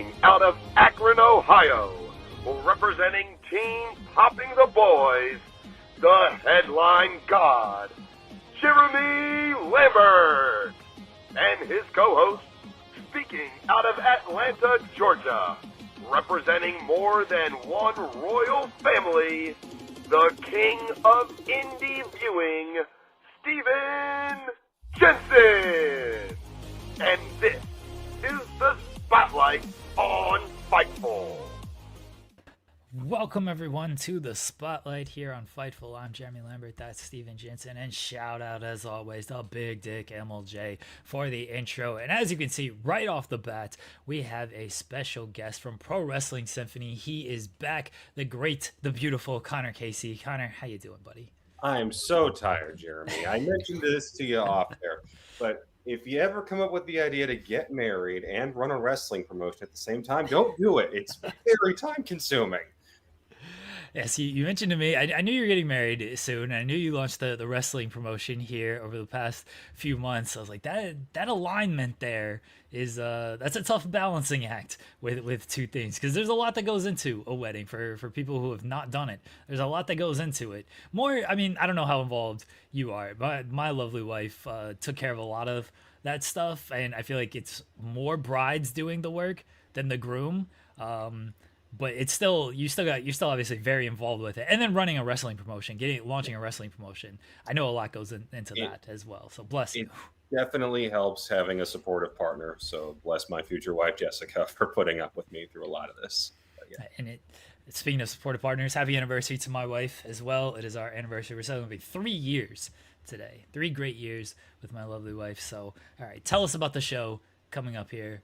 Speaking out of Akron, Ohio, representing Team Popping the Boys, the headline god, Jeremy Lambert, and his co-host, speaking out of Atlanta, Georgia, representing more than one royal family, the king of indie viewing, Stephen Jensen. And this is the Spotlight on Fightful. Welcome everyone to the Spotlight here on Fightful. I'm Jeremy Lambert, that's Stephen Jensen, and shout out as always to Big Dick MLJ for the intro. And as you can see right off the bat, we have a special guest from Pro Wrestling Symphony. He is back, the great, the beautiful Connor Casey. Connor, how you doing, buddy? I'm so tired, Jeremy. I mentioned this to you off there, but if you ever come up with the idea to get married and run a wrestling promotion at the same time, don't do it. It's very time consuming. Yes, you mentioned to me, I knew you were getting married soon. I knew you launched the wrestling promotion here over the past few months. I was like, that alignment there is that's a tough balancing act with two things, because there's a lot that goes into a wedding for people who have not done it. There's a lot that goes into it. I don't know how involved you are, but my lovely wife took care of a lot of that stuff, and I feel like it's more brides doing the work than the groom. But it's you're still obviously very involved with it, and then running a wrestling promotion, launching a wrestling promotion. I know a lot goes into that as well. So bless you. It definitely helps having a supportive partner. So bless my future wife Jessica for putting up with me through a lot of this. Yeah. And speaking of supportive partners, happy anniversary to my wife as well. It is our anniversary. We're celebrating 3 years today. 3 great years with my lovely wife. So all right, tell us about the show coming up here,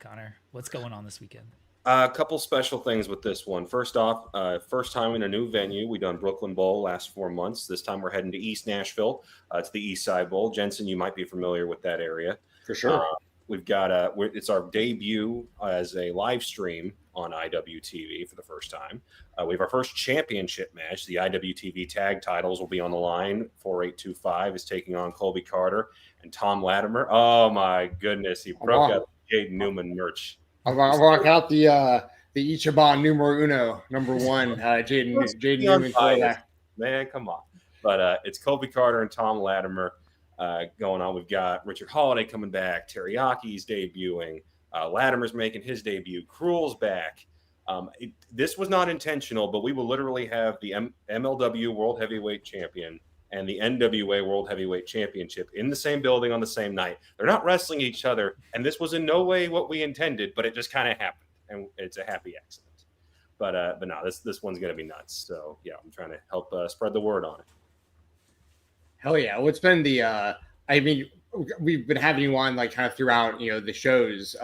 Connor. What's going on this weekend? A couple special things with this one. First off, first time in a new venue. We've done Brooklyn Bowl last 4 months. This time we're heading to East Nashville. It's the East Side Bowl. Jensen, you might be familiar with that area. For sure. We've got it's our debut as a live stream on IWTV for the first time. We have our first championship match. The IWTV tag titles will be on the line. 4825 is taking on Colby Carter and Tom Latimer. Oh my goodness, he broke out the Jaden Newman merch. I'll rock out the Ichiban numero uno, number one, Jaden Newman for that. Man, come on. But it's Colby Carter and Tom Latimer going on. We've got Richard Holiday coming back. Teriyaki's debuting. Latimer's making his debut. Cruel's back. This was not intentional, but we will literally have the MLW World Heavyweight Champion and the NWA World Heavyweight Championship in the same building on the same night. They're not wrestling each other, and this was in no way what we intended, but it just kind of happened, and it's a happy accident. But no, this one's going to be nuts. So, yeah, I'm trying to help spread the word on it. Hell yeah. What's been we've been having you on like kind of throughout, the shows,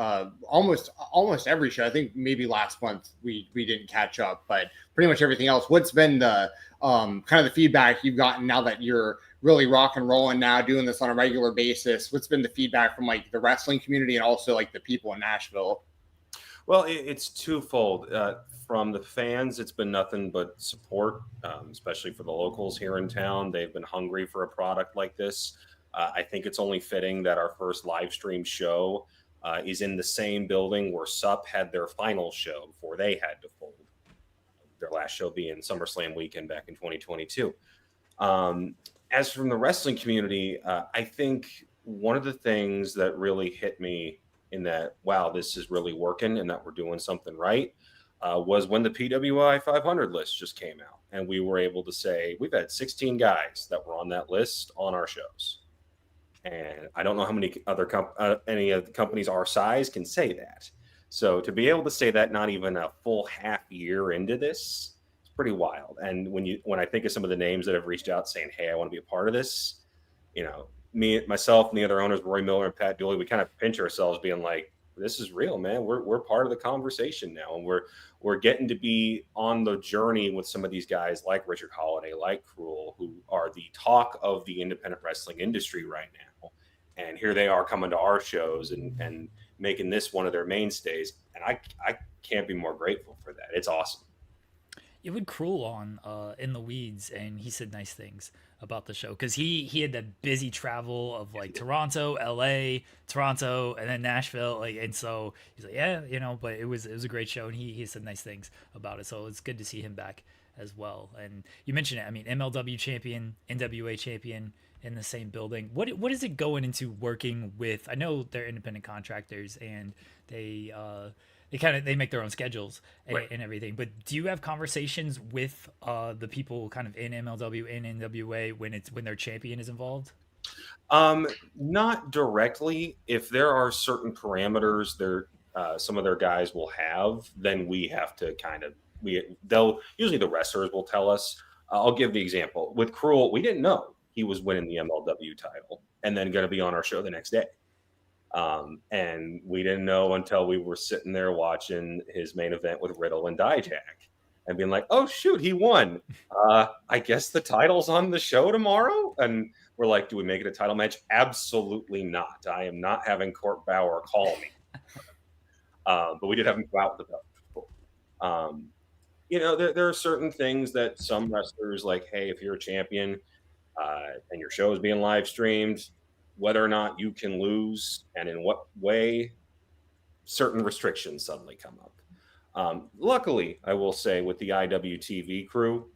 almost every show. I think maybe last month we didn't catch up, but pretty much everything else. What's been the kind of the feedback you've gotten now that you're really rock and rolling now, doing this on a regular basis? What's been the feedback from like the wrestling community and also like the people in Nashville? Well, it's twofold. From the fans, it's been nothing but support, especially for the locals here in town. They've been hungry for a product like this. I think it's only fitting that our first live stream show is in the same building where SUP had their final show before they had to fold. Their last show being SummerSlam weekend back in 2022. As from the wrestling community, I think one of the things that really hit me in that, wow, this is really working and that we're doing something right, was when the PWI 500 list just came out. And we were able to say, we've had 16 guys that were on that list on our shows. And I don't know how many other any of the companies our size can say that. So to be able to say that not even a full half year into this, it's pretty wild. And when I think of some of the names that have reached out saying, hey, I want to be a part of this, myself and the other owners, Roy Miller and Pat Dooley, we kind of pinch ourselves being like, this is real, man. We're part of the conversation now. And we're getting to be on the journey with some of these guys like Richard Holiday, like Cruel, who are the talk of the independent wrestling industry right now. And here they are coming to our shows and making this one of their mainstays. And I can't be more grateful for that. It's awesome. You had Cruel on in the weeds, and he said nice things about the show because he had that busy travel of like Toronto, LA, Toronto, and then Nashville, like, and so he's like, yeah, but it was a great show, and he said nice things about it, so it's good to see him back as well. And you mentioned it, I mean, MLW champion, NWA champion in the same building. What is it going into working with? I know they're independent contractors, and they make their own schedules and everything. But do you have conversations with the people kind of in MLW and NWA when their champion is involved? Not directly. If there are certain parameters some of their guys will have, then we have to they'll usually the wrestlers will tell us. I'll give the example with Cruel. We didn't know he was winning the MLW title and then going to be on our show the next day. And we didn't know until we were sitting there watching his main event with Riddle and Dijak and being like, oh, shoot, he won. I guess the title's on the show tomorrow. And we're like, do we make it a title match? Absolutely not. I am not having Court Bauer call me. But we did have him go out with the belt. There are certain things that some wrestlers like, hey, if you're a champion and your show is being live streamed, whether or not you can lose and in what way, certain restrictions suddenly come up. Luckily, I will say with the IWTV crew,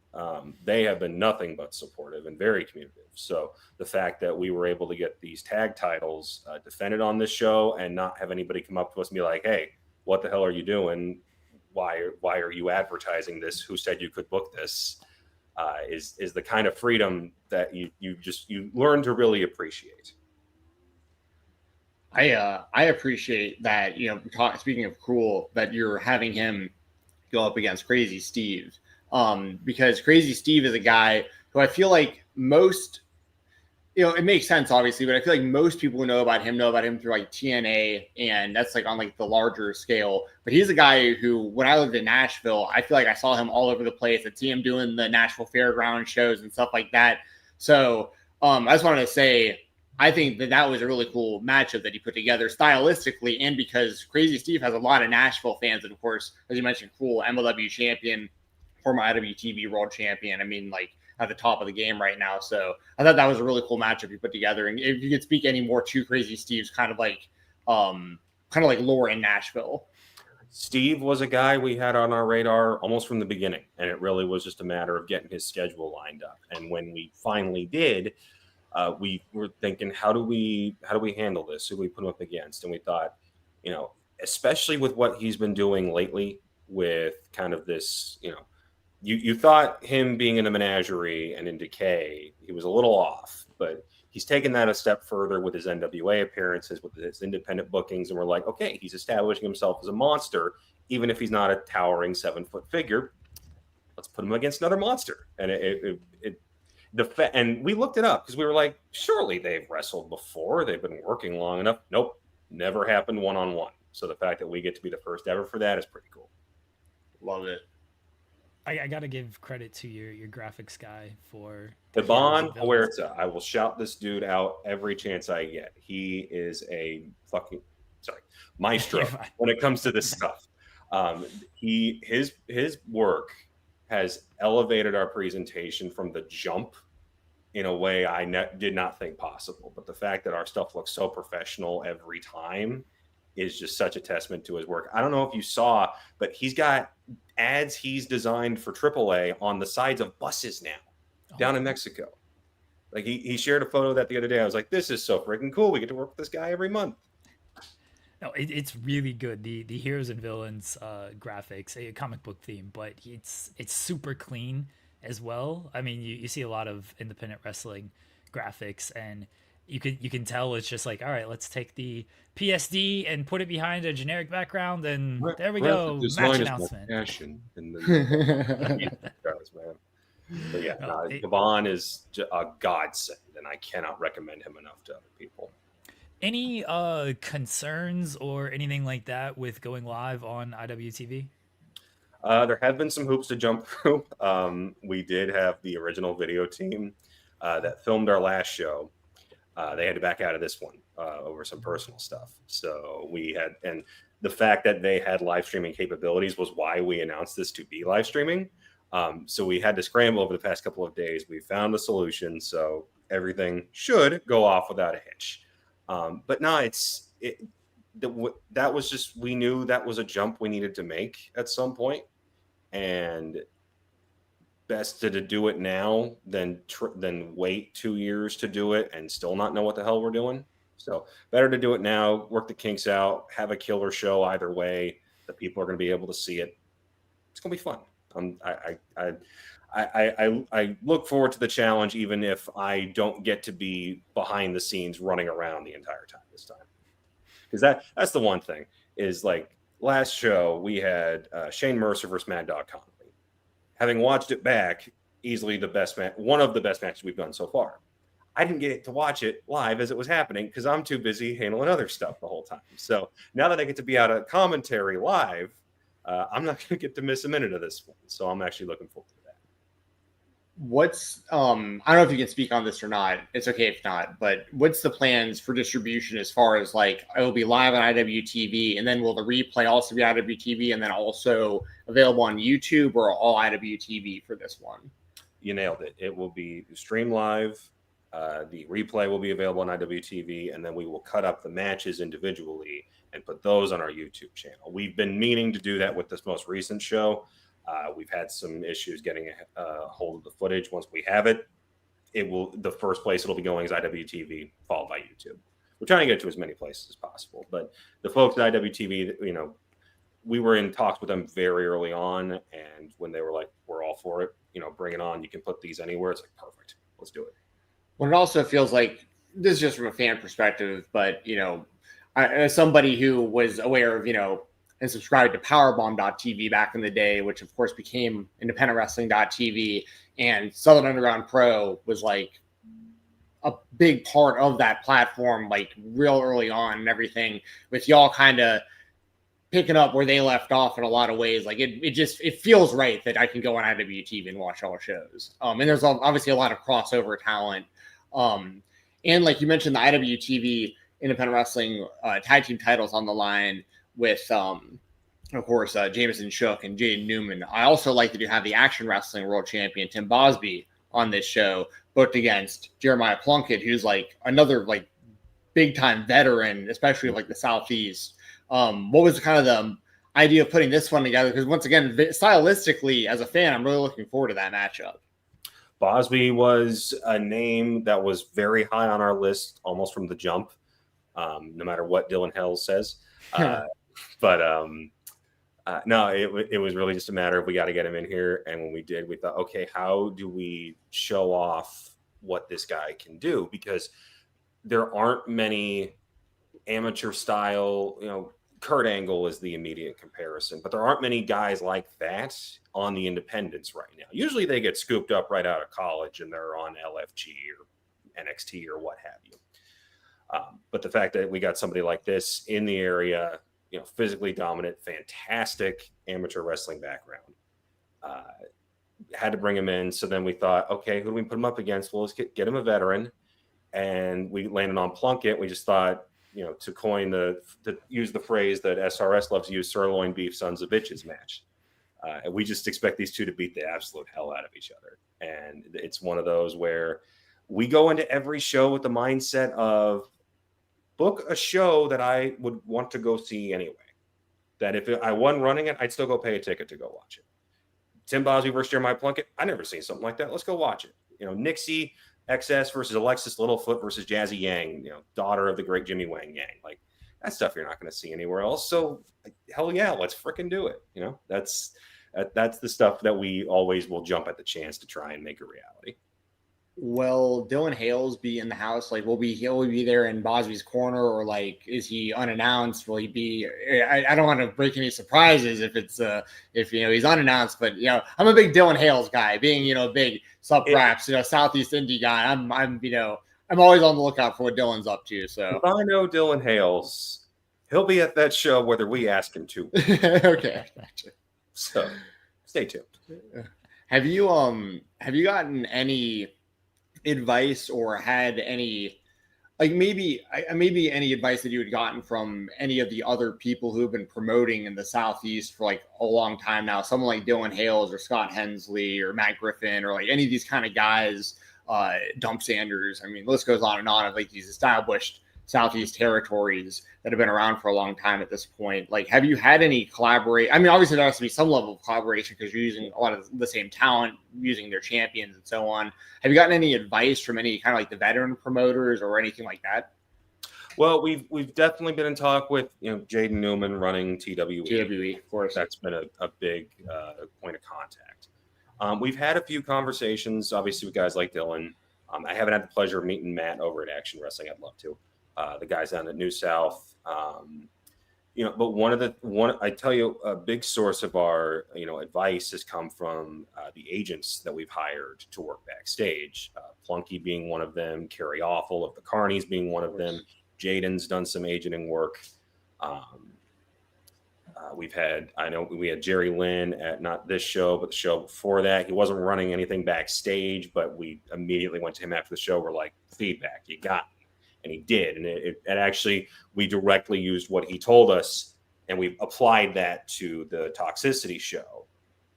they have been nothing but supportive and very communicative. So the fact that we were able to get these tag titles defended on this show and not have anybody come up to us and be like, hey, what the hell are you doing? Why are you advertising this? Who said you could book this? Is the kind of freedom that you learn to really appreciate. I appreciate that, speaking of Cruel, that you're having him go up against Crazy Steve, because Crazy Steve is a guy who I feel like most, it makes sense obviously, but I feel like most people who know about him through like TNA, and that's like on like the larger scale. But he's a guy who, when I lived in Nashville, I feel like I saw him all over the place. I'd see him doing the Nashville Fairground shows and stuff like that. So I just wanted to say, I think that was a really cool matchup that he put together stylistically, and because Crazy Steve has a lot of Nashville fans, and of course, as you mentioned, Cruel, MLW champion, former IWTV world champion. I mean, like at the top of the game right now. So I thought that was a really cool matchup you put together. And if you could speak any more to Crazy Steve's kind of like lore in Nashville. Steve was a guy we had on our radar almost from the beginning, and it really was just a matter of getting his schedule lined up. And when we finally did, we were thinking, how do we handle this? Who do we put him up against? And we thought, especially with what he's been doing lately with kind of this, you thought him being in a menagerie and in Decay, he was a little off, but he's taken that a step further with his NWA appearances, with his independent bookings. And we're like, okay, he's establishing himself as a monster, even if he's not a towering 7-foot figure. Let's put him against another monster. And and we looked it up because we were like, surely they've wrestled before. They've been working long enough. Nope. Never happened one-on-one. So the fact that we get to be the first ever for that is pretty cool. Love it. I got to give credit to your graphics guy for Devon Huerta. I will shout this dude out every chance I get. He is a maestro when it comes to this stuff. His work has elevated our presentation from the jump in a way I did not think possible. But the fact that our stuff looks so professional every time is just such a testament to his work. I don't know if you saw, but he's got ads he's designed for AAA on the sides of buses now down in Mexico. Like he shared a photo of that the other day. I was like, this is so freaking cool. We get to work with this guy every month. No, it's really good. The heroes and villains graphics, a comic book theme, but it's super clean as well. I mean, you see a lot of independent wrestling graphics, and you can tell it's just like, all right, let's take the PSD and put it behind a generic background, and there we go. Match announcement. Passion and then But yeah, Cabana is a godsend, and I cannot recommend him enough to other people. Any concerns or anything like that with going live on IWTV? There have been some hoops to jump through. We did have the original video team that filmed our last show. They had to back out of this one over some personal stuff. So and the fact that they had live streaming capabilities was why we announced this to be live streaming. So we had to scramble over the past couple of days. We found a solution, so everything should go off without a hitch. But no, that was just, we knew that was a jump we needed to make at some point, and best to do it now than wait 2 years to do it and still not know what the hell we're doing. So better to do it now, work the kinks out, have a killer show either way. The people are going to be able to see it. It's going to be fun. I look forward to the challenge, even if I don't get to be behind the scenes running around the entire time this time. Because that's the one thing is, like, last show we had Shane Mercer versus Mad Dog Conley. Having watched it back, easily the best one of the best matches we've done so far. I didn't get to watch it live as it was happening because I'm too busy handling other stuff the whole time. So now that I get to be out of commentary live, I'm not going to get to miss a minute of this one. So I'm actually looking forward to that. What's I don't know if you can speak on this or not. It's okay if not, but what's the plans for distribution as far as, like, it'll be live on IWTV, and then will the replay also be IWTV and then also available on YouTube, or all IWTV for this one? You nailed it. It will be streamed live. The replay will be available on IWTV, and then we will cut up the matches individually and put those on our YouTube channel. We've been meaning to do that with this most recent show. We've had some issues getting a hold of the footage. Once we have it, the first place it'll be going is IWTV, followed by YouTube. We're trying to get it to as many places as possible. But the folks at IWTV, we were in talks with them very early on, and when they were like, we're all for it, bring it on. You can put these anywhere. It's like, perfect. Let's do it. Well, it also feels like, this is just from a fan perspective, but, as somebody who was aware of, and subscribed to Powerbomb.tv back in the day, which of course became IndependentWrestling.tv, and Southern Underground Pro was like a big part of that platform, like real early on and everything, with y'all kind of picking up where they left off in a lot of ways. Like it feels right that I can go on IWTV and watch all shows. And there's obviously a lot of crossover talent. And like you mentioned, the IWTV Independent Wrestling tag team titles on the line with, of course, Jameson Shook and Jaden Newman. I also like that you have the Action Wrestling World Champion Tim Bosby on this show, booked against Jeremiah Plunkett, who's like another like big time veteran, especially like the Southeast. What was kind of the idea of putting this one together? Because once again, stylistically, as a fan, I'm really looking forward to that matchup. Bosby was a name that was very high on our list almost from the jump, no matter what Dylan Hales says. No, it was really just a matter of, we got to get him in here. And when we did, we thought, okay, how do we show off what this guy can do? Because there aren't many amateur style, Kurt Angle is the immediate comparison, but there aren't many guys like that on the independents right now. Usually they get scooped up right out of college and they're on LFG or NXT or what have you. But the fact that we got somebody like this in the area, physically dominant, fantastic amateur wrestling background, had to bring him in. So then we thought, okay, who do we put him up against? Well, let's get him a veteran. And we landed on Plunkett. We just thought, to use the phrase that SRS loves to use, sirloin beef sons of bitches match. And we just expect these two to beat the absolute hell out of each other. And it's one of those where we go into every show with the mindset of, book a show that I would want to go see anyway. That if I wasn't running it, I'd still go pay a ticket to go watch it. Tim Bosby versus Jeremiah Plunkett, I never seen something like that. Let's go watch it. Nixie XS versus Alexis Littlefoot versus Jazzy Yang, daughter of the great Jimmy Wang Yang. Like, that stuff you're not going to see anywhere else. So hell yeah, let's freaking do it. That's the stuff that we always will jump at the chance to try and make a reality. Will Dylan Hales be in the house? Like, will he be there in Bosby's corner, or like, is he unannounced? Will he be? I don't want to break any surprises if he's unannounced. But I'm a big Dylan Hales guy, being a big sub raps, Southeast Indie guy. I'm always on the lookout for what Dylan's up to. So if I know Dylan Hales, he'll be at that show whether we ask him to. Okay, gotcha. So stay tuned. Have you gotten any advice or had any like maybe any advice that you had gotten from any of the other people who have been promoting in the Southeast for like a long time now, someone like Dylan Hales or Scott Hensley or Matt Griffin or like any of these kind of guys, Dump Sanders. I mean, the list goes on and on of like these established Southeast territories that have been around for a long time at this point. Like, have you had any collaborate? I mean, obviously there has to be some level of collaboration because you're using a lot of the same talent, using their champions and so on. Have you gotten any advice from any kind of like the veteran promoters or anything like that? Well, we've definitely been in talk with Jaden Newman running TWE. TWE, of course. That's been a big point of contact. We've had a few conversations, obviously, with guys like Dylan. I haven't had the pleasure of meeting Matt over at Action Wrestling. I'd love to. The guys down at New South, but I tell you, a big source of our, advice has come from the agents that we've hired to work backstage. Plunky being one of them, Carrie Awful of the Carnies being one of them. Jaden's done some agenting work. We had Jerry Lynn at not this show, but the show before that. He wasn't running anything backstage, but we immediately went to him after the show. We're like, feedback, you got me. And he did. And it actually, we directly used what he told us and we applied that to the Toxicity show.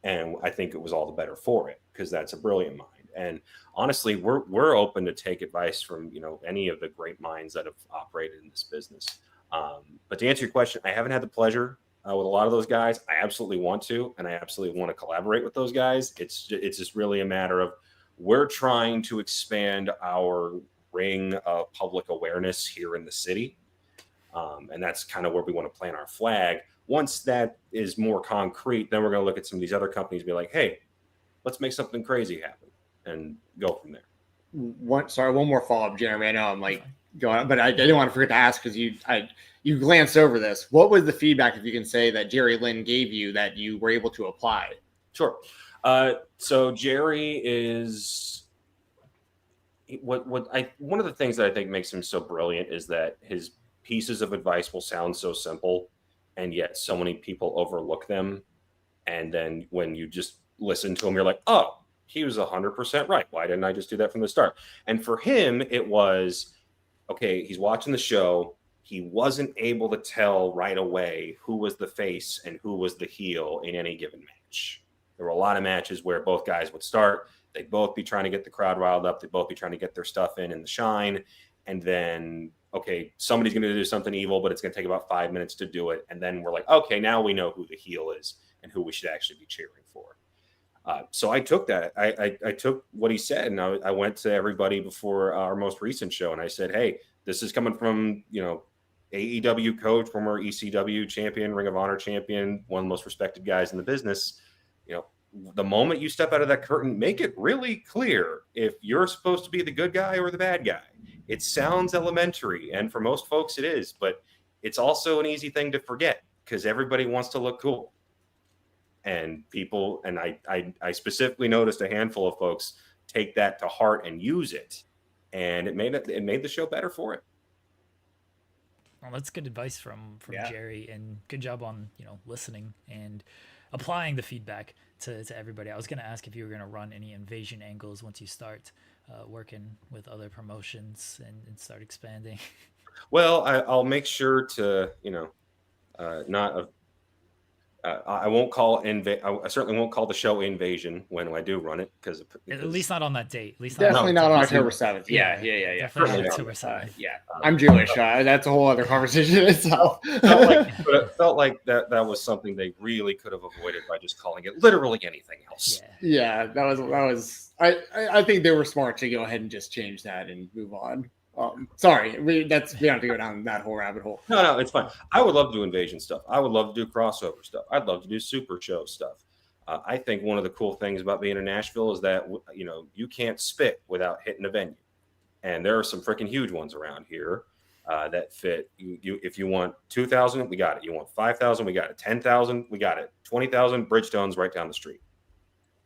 And I think it was all the better for it because that's a brilliant mind. And honestly, we're open to take advice from, any of the great minds that have operated in this business. But to answer your question, I haven't had the pleasure with a lot of those guys. I absolutely want to, and I absolutely want to collaborate with those guys. It's just really a matter of we're trying to expand our ring of public awareness here in the city. And that's kind of where we want to plant our flag. Once that is more concrete, then we're going to look at some of these other companies and be like, hey, let's make something crazy happen and go from there. One more follow-up, Jeremy. I know I'm like going on, but I didn't want to forget to ask because you glanced over this. What was the feedback, if you can say, that Jerry Lynn gave you that you were able to apply? Sure. So Jerry is one of the things that I think makes him so brilliant is that his pieces of advice will sound so simple, and yet so many people overlook them. And then when you just listen to him, you're like, oh, he was 100% right. Why didn't I just do that from the start? And for him, it was, okay, he's watching the show. He wasn't able to tell right away who was the face and who was the heel in any given match. There were a lot of matches where both guys would start. They'd both be trying to get the crowd riled up. They'd both be trying to get their stuff in the shine. And then, okay, somebody's going to do something evil, but it's going to take about 5 minutes to do it. And then we're like, okay, now we know who the heel is and who we should actually be cheering for. So I took that. I took what he said, and I went to everybody before our most recent show, and I said, hey, this is coming from, AEW coach, former ECW champion, Ring of Honor champion, one of the most respected guys in the business. The moment you step out of that curtain, make it really clear if you're supposed to be the good guy or the bad guy. It sounds elementary, and for most folks it is, but it's also an easy thing to forget because everybody wants to look cool. And people, and I specifically noticed a handful of folks take that to heart and use it, and it made the show better for it. Well, that's good advice from Jerry, and good job on listening and applying the feedback to everybody. I was going to ask if you were going to run any invasion angles once you start working with other promotions and start expanding. Well, I'll make sure to not. I won't call I certainly won't call the show Invasion when I do run it because at least not on that date. At least definitely not on October 7th. Yeah. Definitely not October 7th. I'm Jewish. That's a whole other conversation in itself. But it felt like that was something they really could have avoided by just calling it literally anything else. Yeah, that was. I think they were smart to go ahead and just change that and move on. Sorry, we don't have to go down that whole rabbit hole. No, it's fine. I would love to do invasion stuff. I would love to do crossover stuff. I'd love to do super show stuff. I think one of the cool things about being in Nashville is that you can't spit without hitting a venue, and there are some freaking huge ones around here that fit. You if you want 2,000, we got it. You want 5,000, we got it. 10,000, we got it. 20,000, Bridgestone's right down the street.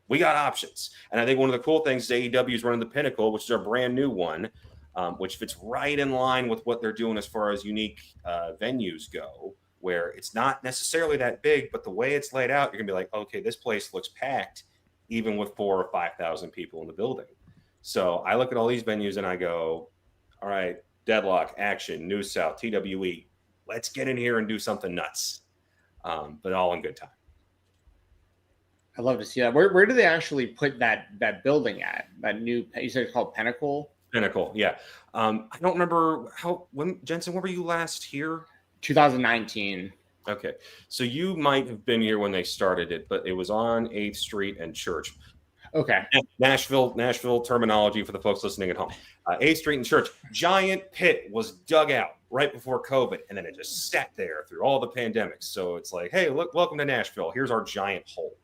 We got options, and I think one of the cool things is AEW is running the Pinnacle, which is our brand new one. Which fits right in line with what they're doing as far as unique venues go, where it's not necessarily that big, but the way it's laid out, you're going to be like, okay, this place looks packed, even with 4,000 or 5,000 people in the building. So I look at all these venues and I go, all right, Deadlock, Action, New South, TWE. Let's get in here and do something nuts. But all in good time. I'd love to see that. Where do they actually put that building at? That new, you said it's called Pinnacle? Pinnacle, yeah. I don't remember Jensen, when were you last here? 2019. Okay. So you might have been here when they started it, but it was on 8th Street and Church. Okay. Nashville terminology for the folks listening at home. 8th Street and Church. Giant pit was dug out right before COVID, and then it just sat there through all the pandemics. So it's like, hey, look, welcome to Nashville. Here's our giant hole.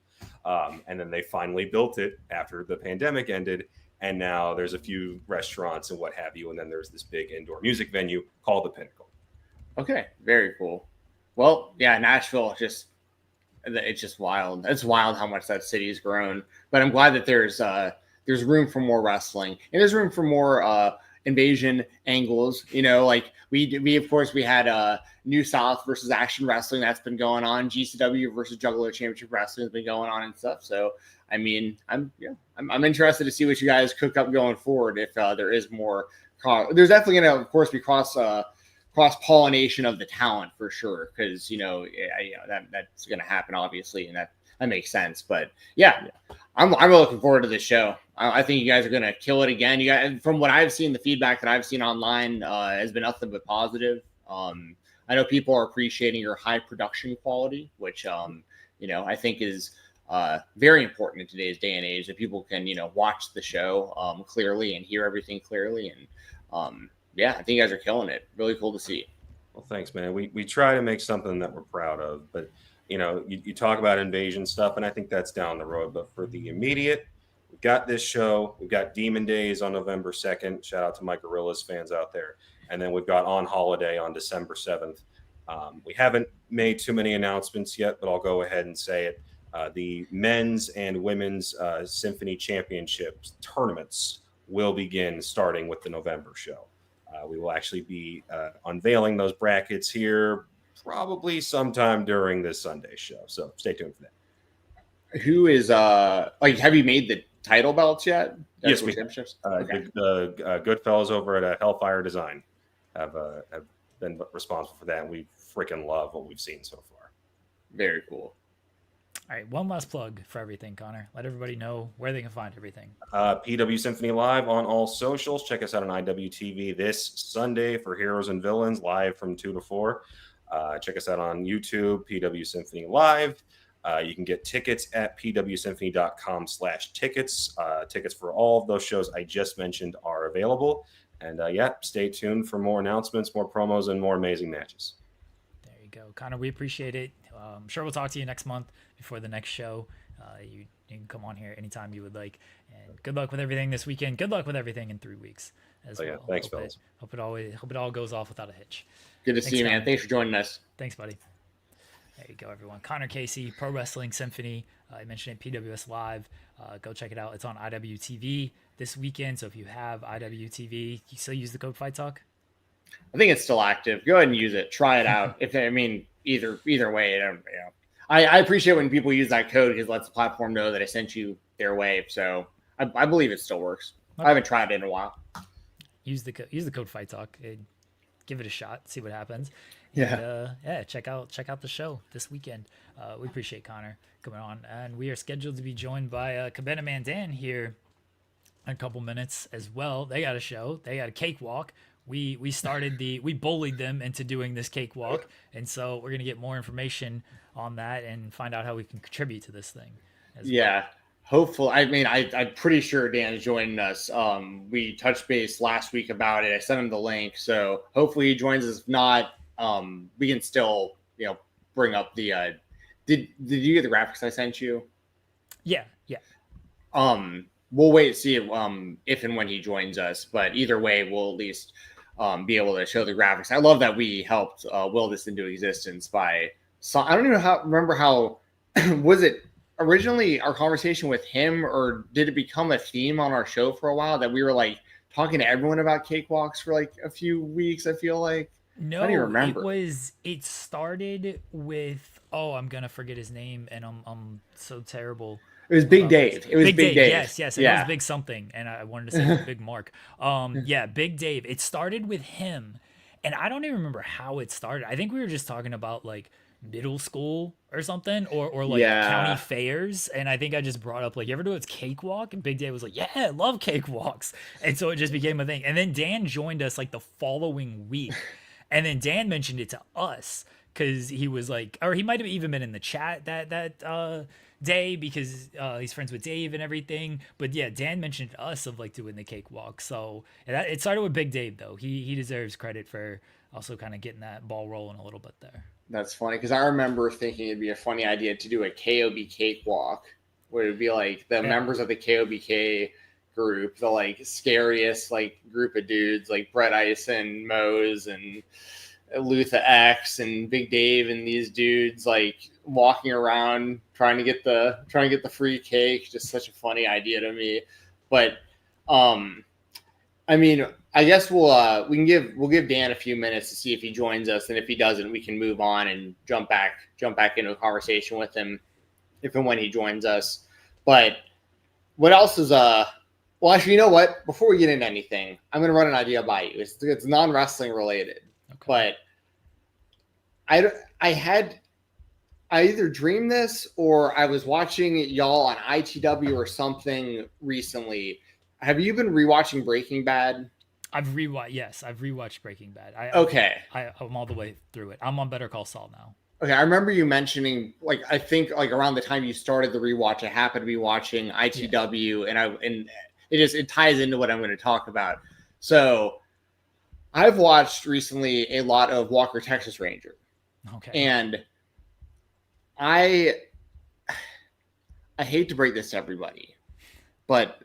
And then they finally built it after the pandemic ended. And now there's a few restaurants and what have you. And then there's this big indoor music venue called the Pinnacle. Okay. Very cool. Well, yeah, Nashville, it's just wild. It's wild how much that city's grown. But I'm glad that there's room for more wrestling. And there's room for more invasion angles. You know, like we of course we had New South versus Action Wrestling that's been going on. GCW versus Juggalo Championship Wrestling has been going on and stuff. So I mean, I'm interested to see what you guys cook up going forward. If there is more, there's definitely going to, of course, be cross pollination of the talent for sure, because that's going to happen obviously, and that makes sense. But yeah, I'm really looking forward to this show. I think you guys are going to kill it again. You guys, from what I've seen, the feedback that I've seen online has been nothing but positive. I know people are appreciating your high production quality, which I think is very important in today's day and age, that people can watch the show clearly and hear everything clearly. And yeah, I think you guys are killing it. Really cool to see. Well, thanks, man. We try to make something that we're proud of, but you talk about invasion stuff, and I think that's down the road. But for the immediate, we've got this show. We've got Demon Days on November 2nd. Shout out to my Gorillas fans out there. And then we've got On Holiday on December 7th. We haven't made too many announcements yet, but I'll go ahead and say it. The men's and women's Symphony Championships tournaments will begin starting with the November show. We will actually be unveiling those brackets here probably sometime during this Sunday show. So stay tuned for that. Who is have you made the title belts yet? Yes, we have. Okay. The good fellows over at Hellfire Design have been responsible for that, and we freaking love what we've seen so far. Very cool. All right, one last plug for everything, Connor. Let everybody know where they can find everything. PW Symphony Live on all socials. Check us out on IWTV this Sunday for Heroes and Villains, live from 2 to 4. Check us out on YouTube, PW Symphony Live. You can get tickets at pwsymphony.com/tickets. Tickets for all of those shows I just mentioned are available. And stay tuned for more announcements, more promos, and more amazing matches. There you go. Connor, we appreciate it. I'm sure we'll talk to you next month before the next show. You can come on here anytime you would like. And good luck with everything this weekend. Good luck with everything in 3 weeks as well. Thanks, fellas. Hope it all goes off without a hitch. Good to see you, man. Thanks for joining us. Thanks, buddy. There you go, everyone. Connor Casey, Pro Wrestling Symphony. I mentioned it, PWS Live. Go check it out. It's on IWTV this weekend. So if you have IWTV, you still use the code Fight Talk? I think it's still active. Go ahead and use it. Try it out. Either way, I appreciate when people use that code, because it lets the platform know that I sent you their way. So I believe it still works. Okay. I haven't tried it in a while. Use the code Fight Talk. Give it a shot. See what happens. Yeah. And, check out the show this weekend. We appreciate Connor coming on, and we are scheduled to be joined by Cabana Man Dan here in a couple minutes as well. They got a show. They got a cakewalk. We bullied them into doing this cakewalk, and so we're gonna get more information on that and find out how we can contribute to this thing. Well. Hopefully. I mean, I'm pretty sure Dan's joining us. We touched base last week about it. I sent him the link, so hopefully he joins us. If not, we can still bring up the. Did you get the graphics I sent you? Yeah. We'll wait and see if and when he joins us, but either way, we'll at least be able to show the graphics. I love that we helped will this into existence by. So I don't even remember how was it originally our conversation with him, or did it become a theme on our show for a while that we were like talking to everyone about cakewalks for like a few weeks? I feel like no, I don't even remember. It started with Oh, I'm gonna forget his name, and I'm so terrible. It was Big about Dave. this. It was Big Dave. Yes, I know it's Big something, and I wanted to say Big Mark. Yeah, Big Dave. It started with him, and I don't even remember how it started. I think we were just talking about like middle school or something, or like county Yeah. fairs, and I think I just brought up like, you ever do it's cakewalk, and Big Dave was like, yeah, I love cakewalks, and so it just became a thing. And then Dan joined us like the following week, and then Dan mentioned it to us because he was like, or he might have even been in the chat that day because he's friends with Dave and everything. But yeah, Dan mentioned to us of like doing the cakewalk. So it started with Big Dave though. He deserves credit for also kind of getting that ball rolling a little bit there. That's funny because I remember thinking it'd be a funny idea to do a KOB cakewalk where it'd be like the members of the KOBK group, the like scariest like group of dudes like Brett Eisen, Mose, and Luther X and Big Dave, and these dudes like walking around trying to get the free cake. Just such a funny idea to me. But I mean, I guess we'll give Dan a few minutes to see if he joins us, and if he doesn't, we can move on and jump back into a conversation with him if and when he joins us. But what else is well, actually, you know what? Before we get into anything, I'm going to run an idea by you. It's non-wrestling related. Okay. But I either dreamed this or I was watching y'all on ITW or something recently. Have you been rewatching Breaking Bad? I've rewatched Breaking Bad. I'm all the way through it. I'm on Better Call Saul now. Okay, I remember you mentioning, like, I think like around the time you started the rewatch, I happened to be watching ITW, and it ties into what I'm going to talk about. So I've watched recently a lot of Walker Texas Ranger. Okay. And I hate to break this to everybody, but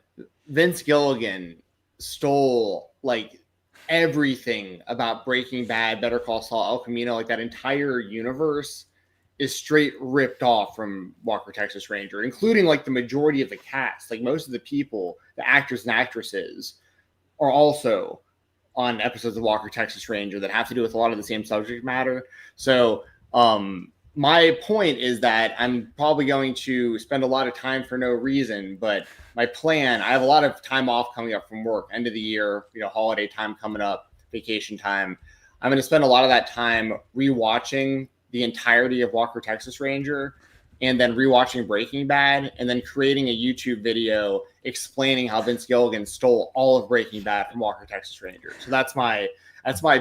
Vince Gilligan stole like everything about Breaking Bad, Better Call Saul, El Camino. Like that entire universe is straight ripped off from Walker Texas Ranger, including like the majority of the cast. Like most of the people, the actors and actresses, are also on episodes of Walker Texas Ranger that have to do with a lot of the same subject matter. So my point is that I'm probably going to spend a lot of time for no reason, but my plan, I have a lot of time off coming up from work, end of the year, holiday time coming up, vacation time. I'm going to spend a lot of that time rewatching the entirety of Walker Texas Ranger, and then rewatching Breaking Bad, and then creating a YouTube video explaining how Vince Gilligan stole all of Breaking Bad from Walker Texas Ranger. So that's my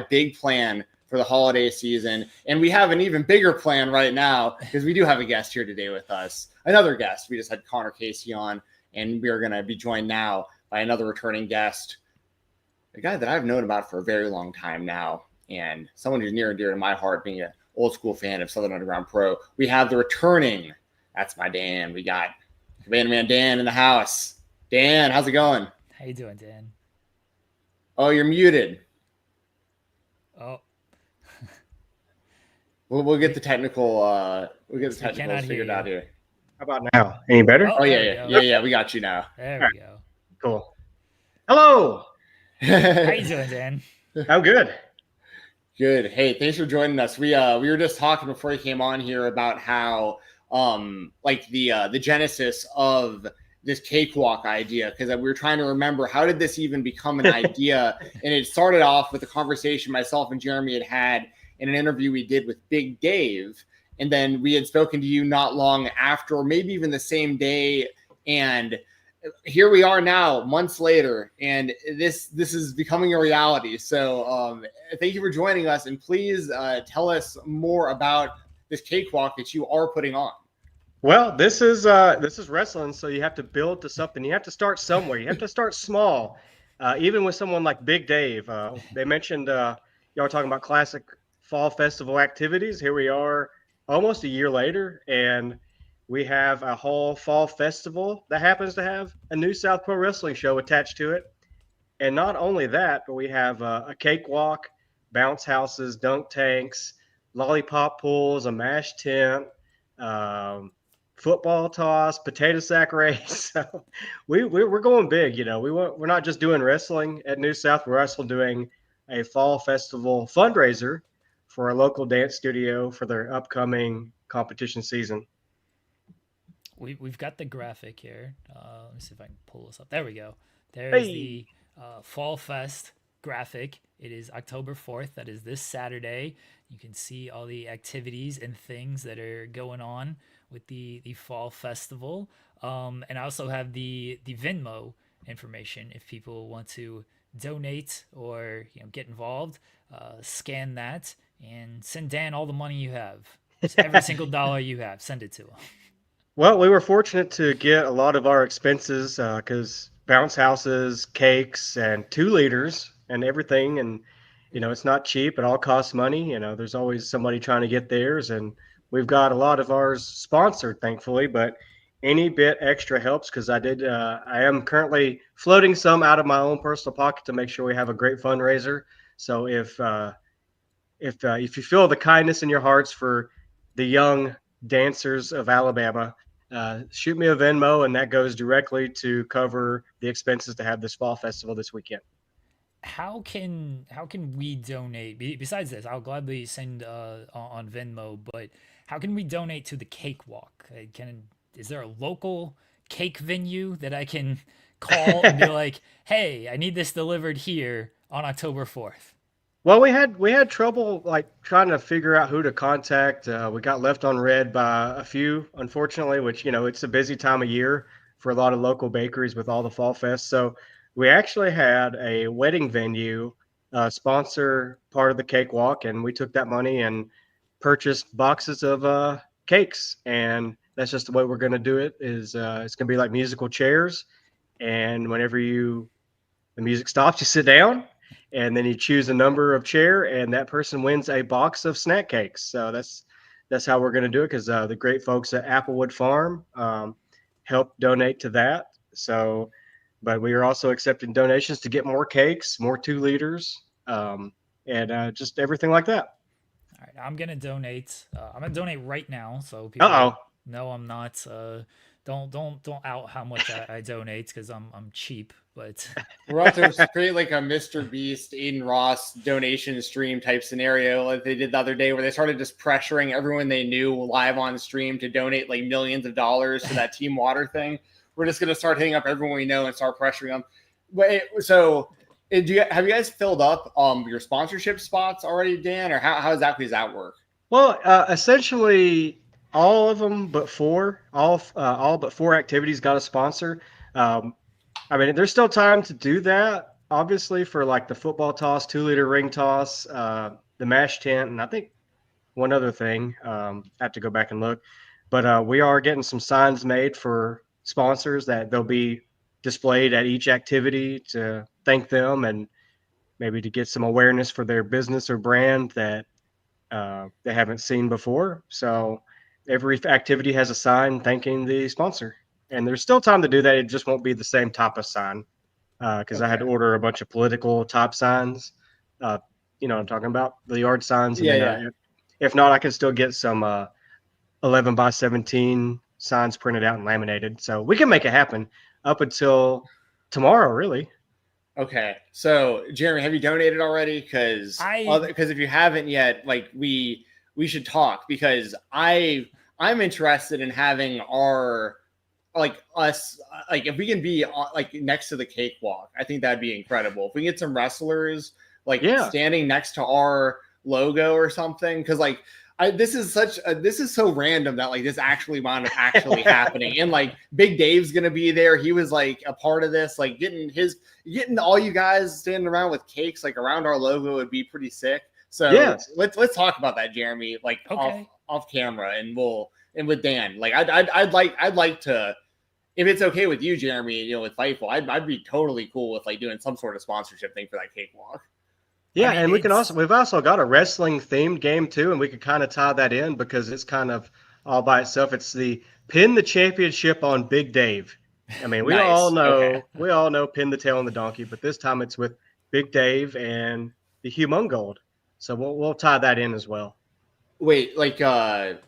big plan for the holiday season. And we have an even bigger plan right now because we do have a guest here today with us. Another guest. We just had Connor Casey on, and we are going to be joined now by another returning guest, a guy that I've known about for a very long time now, and someone who's near and dear to my heart, being an old school fan of Southern Underground Pro. We have the returning, that's my Dan. We got Cabana Man Dan in the house. Dan, how's it going? How you doing, Dan? Oh, you're muted. Oh. We'll get the technical figured out here. How about now? Any better? Oh yeah. We got you now. There we go. Cool. Hello. How you doing, Dan? I'm good. Good. Hey, thanks for joining us. We were just talking before you came on here about how like the genesis of this cakewalk idea, because we were trying to remember how did this even become an idea. And it started off with a conversation myself and Jeremy had in an interview we did with Big Dave, and then we had spoken to you not long after, or maybe even the same day, and here we are now, months later, and this is becoming a reality. So thank you for joining us, and please tell us more about this cakewalk that you are putting on. Well, this is wrestling, so you have to build to something. You have to start somewhere. You have to start small. Even with someone like Big Dave, they mentioned y'all were talking about classic fall festival activities. Here we are, almost a year later, and we have a whole fall festival that happens to have a New South Pro Wrestling show attached to it. And not only that, but we have a cakewalk, bounce houses, dunk tanks, lollipop pools, a mash tent, football toss, potato sack race. So we're going big, We're not just doing wrestling at New South. We're also doing a fall festival fundraiser for a local dance studio for their upcoming competition season. We've got the graphic here. Let me see if I can pull this up. There we go. There's the Fall Fest graphic. It is October 4th. That is this Saturday. You can see all the activities and things that are going on with the Fall Festival. And I also have the Venmo information if people want to donate or get involved. Scan that and send Dan all the money you have. Just every single dollar you have, send it to him. Well, we were fortunate to get a lot of our expenses because bounce houses, cakes, and 2 liters and everything. And, it's not cheap. It all costs money. There's always somebody trying to get theirs. And we've got a lot of ours sponsored, thankfully. But any bit extra helps because I am currently floating some out of my own personal pocket to make sure we have a great fundraiser. So if you feel the kindness in your hearts for the young dancers of Alabama, shoot me a Venmo, and that goes directly to cover the expenses to have this fall festival this weekend. How can we donate? Besides this, I'll gladly send on Venmo, but how can we donate to the cakewalk? Is there a local cake venue that I can call and be like, hey, I need this delivered here on October 4th? Well, we had trouble trying to figure out who to contact. We got left on red by a few, unfortunately, which it's a busy time of year for a lot of local bakeries with all the Fall Fest. So we actually had a wedding venue sponsor part of the cakewalk, and we took that money and purchased boxes of cakes. And that's just the way we're going to do it. It's going to be like musical chairs, and whenever the music stops, you sit down. And then you choose a number of chair, and that person wins a box of snack cakes. So that's how we're going to do it because the great folks at Applewood Farm helped donate to that. So, but we are also accepting donations to get more cakes, more 2 liters, and just everything like that. All right, I'm gonna donate. I'm gonna donate right now, so people know I'm not. Don't out how much I donate because I'm cheap. But we're about to create like a Mr. Beast, Aiden Ross donation stream type scenario like they did the other day where they started just pressuring everyone they knew live on stream to donate like millions of dollars to that Team Water thing. We're just going to start hitting up everyone we know and start pressuring them. But have you guys filled up your sponsorship spots already, Dan, or how exactly does that work? Well, essentially all of them but 4, all but 4 activities got a sponsor. There's still time to do that, obviously, for like the football toss, 2-liter ring toss, the mash tent, and I think one other thing. I have to go back and look. But we are getting some signs made for sponsors that they'll be displayed at each activity to thank them and maybe to get some awareness for their business or brand that they haven't seen before. So every activity has a sign thanking the sponsor. And there's still time to do that. It just won't be the same type of sign because I had to order a bunch of political type signs. I'm talking about the yard signs. And if not, I can still get some 11 by 17 signs printed out and laminated. So we can make it happen up until tomorrow, really. Okay. So, Jeremy, have you donated already? Because if you haven't yet, like we should talk because I'm interested in having our if we can be next to the cakewalk, I think that'd be incredible. If we get some wrestlers standing next to our logo or something, because this is so random that this actually wound up actually happening. And Big Dave's gonna be there. He was a part of this, getting all you guys standing around with cakes around our logo would be pretty sick. So let's talk about that, Jeremy, off camera, and with Dan. I'd like to, if it's okay with you, Jeremy, with Fightful, I'd be totally cool with doing some sort of sponsorship thing for that cakewalk. Yeah, and we've also got a wrestling themed game too, and we could kind of tie that in because it's kind of all by itself. It's the Pin the Championship on Big Dave. We all know Pin the Tail on the Donkey, but this time it's with Big Dave and the Humongold. So we'll tie that in as well. Wait, like a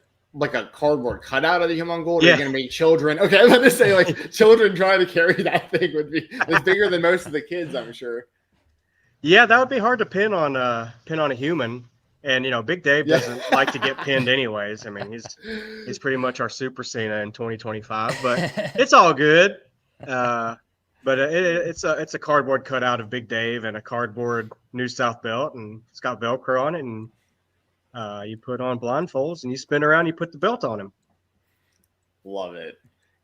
cardboard cutout of the Humongold? Or are you going to make children? Okay, I was about to say children trying to carry that thing it's bigger than most of the kids, I'm sure. Yeah, that would be hard to pin on a human. And Big Dave doesn't like to get pinned anyways. I mean, he's pretty much our Super Cena in 2025, but it's all good. But it's a cardboard cutout of Big Dave and a cardboard New South belt, and it's got Velcro on it, and you put on blindfolds and you spin around, you put the belt on him. Love it.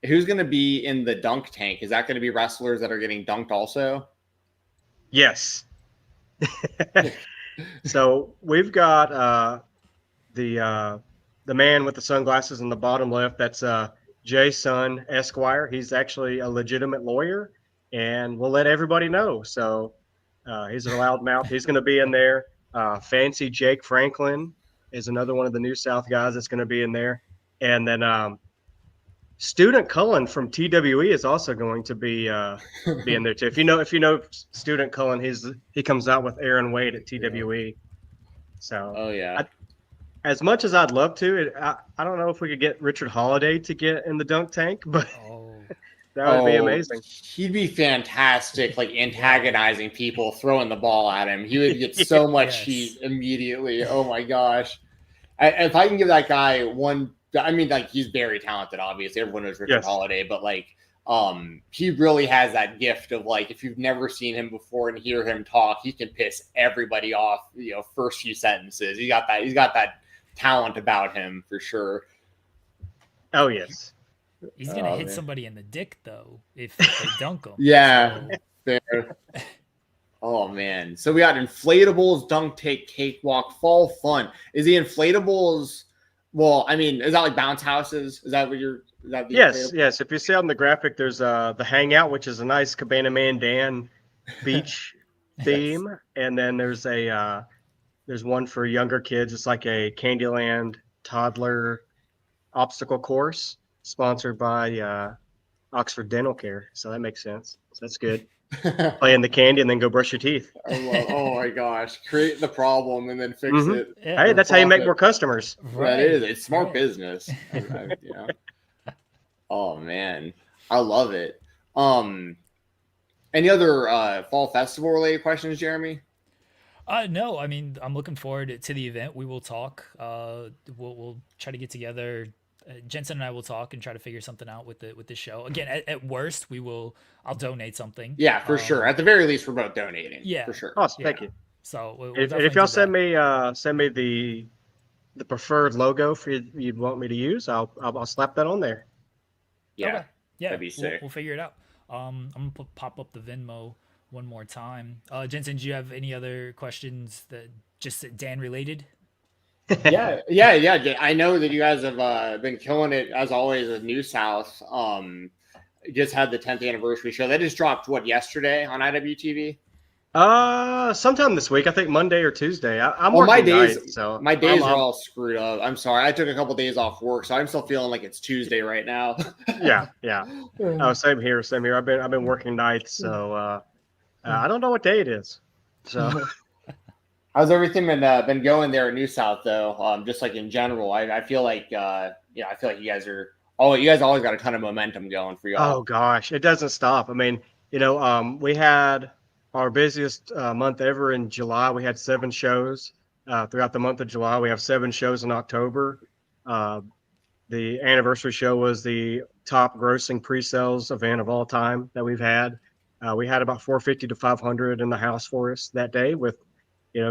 Who's going to be in the dunk tank? Is that going to be wrestlers that are getting dunked also? Yes. So we've got the man with the sunglasses in the bottom left. That's Jay Sun Esquire. He's actually a legitimate lawyer, and we'll let everybody know. So he's a loudmouth. He's going to be in there. Fancy Jake Franklin is another one of the New South guys that's going to be in there. And then Student Cullen from TWE is also going to be in there too. If you know Student Cullen, he comes out with Aaron Wade at TWE. So oh yeah. As much as I'd love to, I don't know if we could get Richard Holiday to get in the dunk tank, but that would be amazing. He'd be fantastic, like antagonizing people, throwing the ball at him. He would get so much heat immediately. Oh my gosh. If I can give that guy one, I mean, like, he's very talented, obviously. Everyone knows Richard Holiday, but like, he really has that gift of, like, if you've never seen him before and hear him talk, he can piss everybody off, first few sentences. He's got that talent about him for sure. Oh yes. He's gonna hit somebody in the dick though if they dunk him. Yeah. So. Fair. Oh man. So we got inflatables, dunk tank, cakewalk, fall fun. Is the inflatables? Well, I mean, is that like bounce houses? Is that what you're? Is that the yes. If you see on the graphic, there's the Hangout, which is a nice Cabana Man Dan beach theme, and then there's one for younger kids. It's like a Candyland toddler obstacle course sponsored by Oxford Dental Care. So that makes sense. So that's good. Play in the candy and then go brush your teeth. Oh my gosh. Create the problem and then fix it. Yeah. Hey, that's how you make more customers. Right. That is. It's smart business. Yeah. Oh man. I love it. Any other fall festival related questions, Jeremy? No, I mean, I'm looking forward to the event. We will talk. We'll try to get together. Jensen and I will talk and try to figure something out with the show. Again, at worst, I'll donate something. Yeah, for sure. At the very least, we're both donating. Yeah, for sure. Awesome, thank you. So if y'all send me the preferred logo for you'd want me to use, I'll slap that on there. Yeah, okay. Yeah, that'd be sick. We'll figure it out. I'm gonna pop up the Venmo one more time. Jensen, do you have any other questions that just Dan related? Yeah. I know that you guys have been killing it as always with New South. Just had the 10th anniversary show that just dropped yesterday on IWTV. Sometime this week. I think Monday or Tuesday. I'm well, working nights, so my days are all screwed up. I'm sorry. I took a couple days off work, so I'm still feeling like it's Tuesday right now. Yeah. Oh, same here. I've been working nights, so I don't know what day it is. So. How's everything been going there at New South though? Just like in general, I feel like I feel like you guys always got a ton of momentum going for y'all. Oh gosh, it doesn't stop. I mean, we had our busiest month ever in July. We had 7 shows throughout the month of July. We have 7 shows in October. The anniversary show was the top grossing pre-sales event of all time that we've had. We had about 450 to 500 in the house for us that day with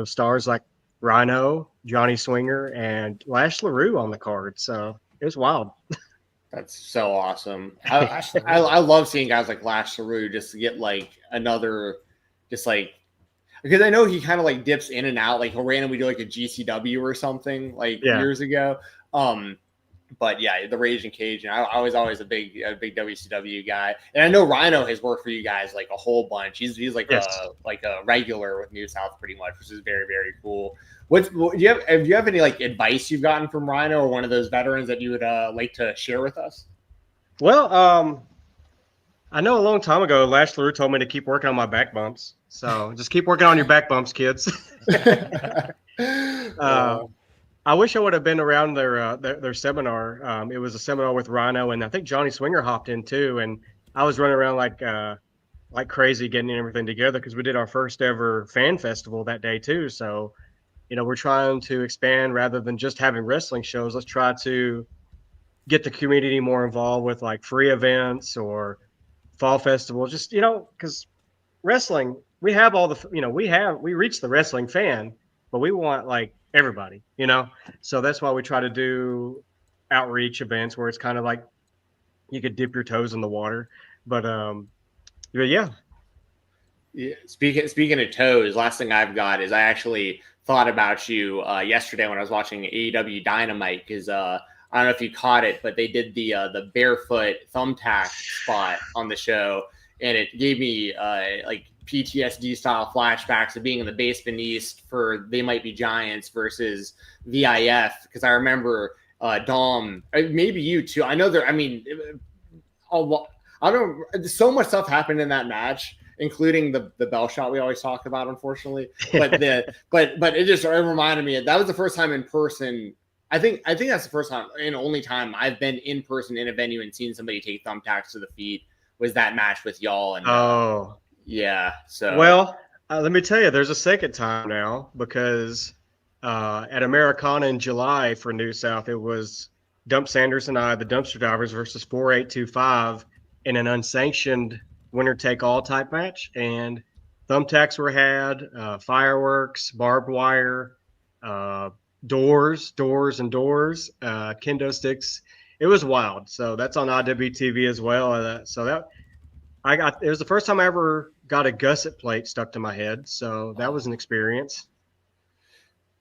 stars like Rhino, Johnny Swinger, and Lash LaRue on the card. So it was wild. That's so awesome. I love seeing guys like Lash LaRue just get like another, just like, because I know he kind of like dips in and out. Like he'll randomly do like a GCW or something years ago. But yeah, the Raging Cajun. I was always a big WCW guy, and I know Rhino has worked for you guys like a whole bunch. He's like a regular with New South pretty much, which is very, very cool. Do you have any like advice you've gotten from Rhino or one of those veterans that you would like to share with us? Well, I know a long time ago, Lash LaRue told me to keep working on my back bumps. So just keep working on your back bumps, kids. I wish I would have been around their seminar. It was a seminar with Rhino, and I think Johnny Swinger hopped in too. And I was running around like crazy getting everything together because we did our first ever fan festival that day too. So, we're trying to expand rather than just having wrestling shows. Let's try to get the community more involved with like free events or fall festival. Just, because wrestling, we have all the, we reach the wrestling fan, but we want like everybody, So that's why we try to do outreach events where it's kind of like you could dip your toes in the water. But yeah. Yeah, speaking of toes, last thing I've got is I actually thought about you yesterday when I was watching AEW Dynamite, because I don't know if you caught it, but they did the barefoot thumbtack spot on the show, and it gave me like PTSD style flashbacks of being in the basement east for They Might Be Giants versus VIF, because I remember Dom, maybe you too. I know there. I mean, I don't. So much stuff happened in that match, including the bell shot we always talk about, unfortunately. But but it reminded me that was the first time in person. I think that's the first time and only time I've been in person in a venue and seen somebody take thumbtacks to the feet, was that match with y'all. And yeah. So well, let me tell you, there's a second time now, because at Americana in July for New South, it was Dump Sanders and I, the Dumpster Divers, versus 4825 in an unsanctioned winner take all type match, and thumbtacks were had, fireworks, barbed wire, doors, kendo sticks. It was wild. So that's on IWTV as well. So it was the first time I ever got a gusset plate stuck to my head. So that was an experience.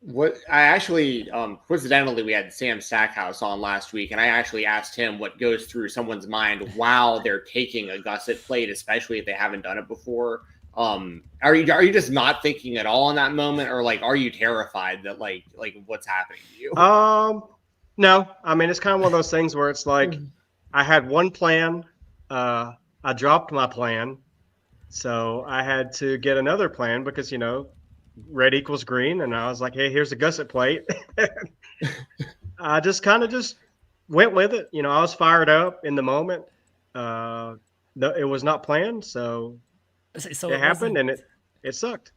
What I actually, coincidentally, we had Sam Stackhouse on last week, and I actually asked him what goes through someone's mind while they're taking a gusset plate, especially if they haven't done it before. Are you just not thinking at all in that moment, or like, are you terrified that like what's happening to you? No, I mean, it's kind of one of those things where it's like, I had one plan, I dropped my plan, so I had to get another plan, because red equals green, and I was like, hey, here's a gusset plate. I just kind of went with it. I was fired up in the moment. It was not planned, so it happened, and it sucked.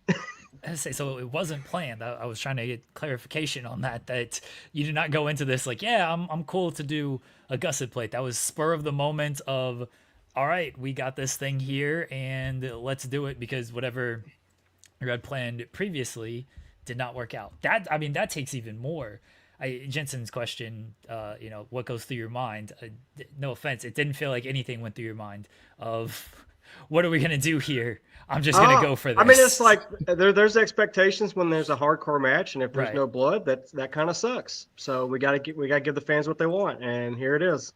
So it wasn't planned. I was trying to get clarification on that you did not go into this like, yeah, I'm cool to do a gusset plate. That was spur of the moment of, all right, we got this thing here and let's do it, because whatever you had planned previously did not work out. That takes even more. Jensen's question, what goes through your mind? No offense, it didn't feel like anything went through your mind of, what are we gonna do here? I'm just gonna go for this. I mean, it's like there's expectations when there's a hardcore match, and if there's no blood, that kind of sucks. So we gotta give the fans what they want, and here it is.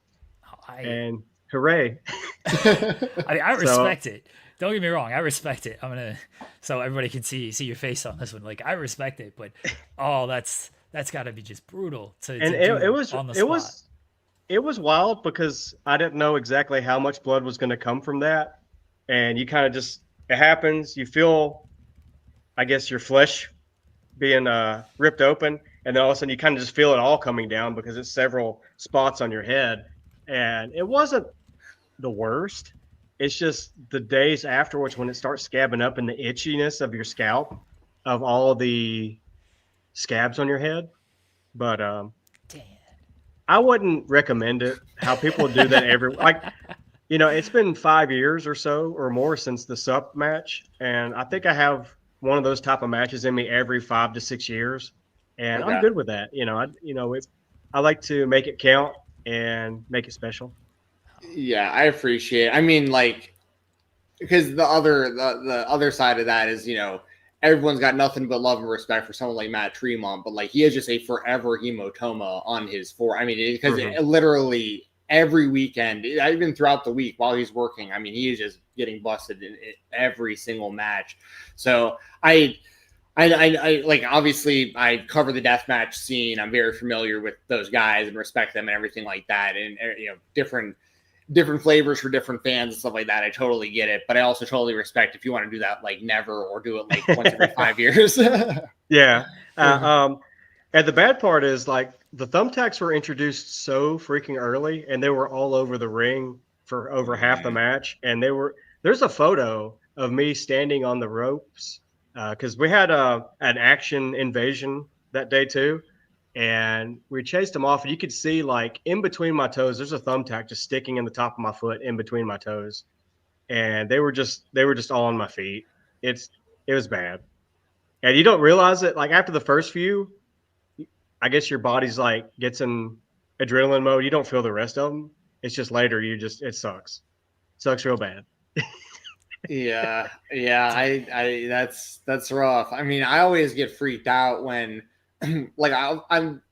And hooray! I respect it. Don't get me wrong, I respect it. So everybody can see your face on this one. Like, I respect it, but that's got to be just brutal it was wild, because I didn't know exactly how much blood was going to come from that, and you kind of it happens. You feel, I guess, your flesh being ripped open, and then all of a sudden you kind of just feel it all coming down, because it's several spots on your head, and it wasn't the worst. It's just the days afterwards when it starts scabbing up, and the itchiness of your scalp, of all the scabs on your head. But I wouldn't recommend it. How people do that it's been 5 years or so or more since the SUP match, and I think I have one of those type of matches in me every 5 to 6 years, and I'm good with that. I like to make it count and make it special. Yeah, I appreciate it. I mean, like, because the other side of that is, everyone's got nothing but love and respect for someone like Matt Tremont, but like, he has just a forever hematoma on his forearm. I mean, because literally every weekend, even throughout the week while he's working, I mean, he is just getting busted in every single match. So I like, obviously I cover the deathmatch scene. I'm very familiar with those guys and respect them and everything like that. And, different flavors for different fans and stuff like that. I totally get it, but I also totally respect if you want to do that like never, or do it like once every 5 years. Yeah. And the bad part is, like, the thumbtacks were introduced so freaking early, and they were all over the ring for over half the match. And there's a photo of me standing on the ropes because we had an action invasion that day too. And we chased them off, and you could see like in between my toes, there's a thumbtack just sticking in the top of my foot in between my toes. And they were just all on my feet. It was bad. And you don't realize it. Like after the first few, I guess your body's like gets in adrenaline mode. You don't feel the rest of them. It's just later. It sucks. It sucks real bad. Yeah. I that's rough. I mean, I always get freaked out when like I'm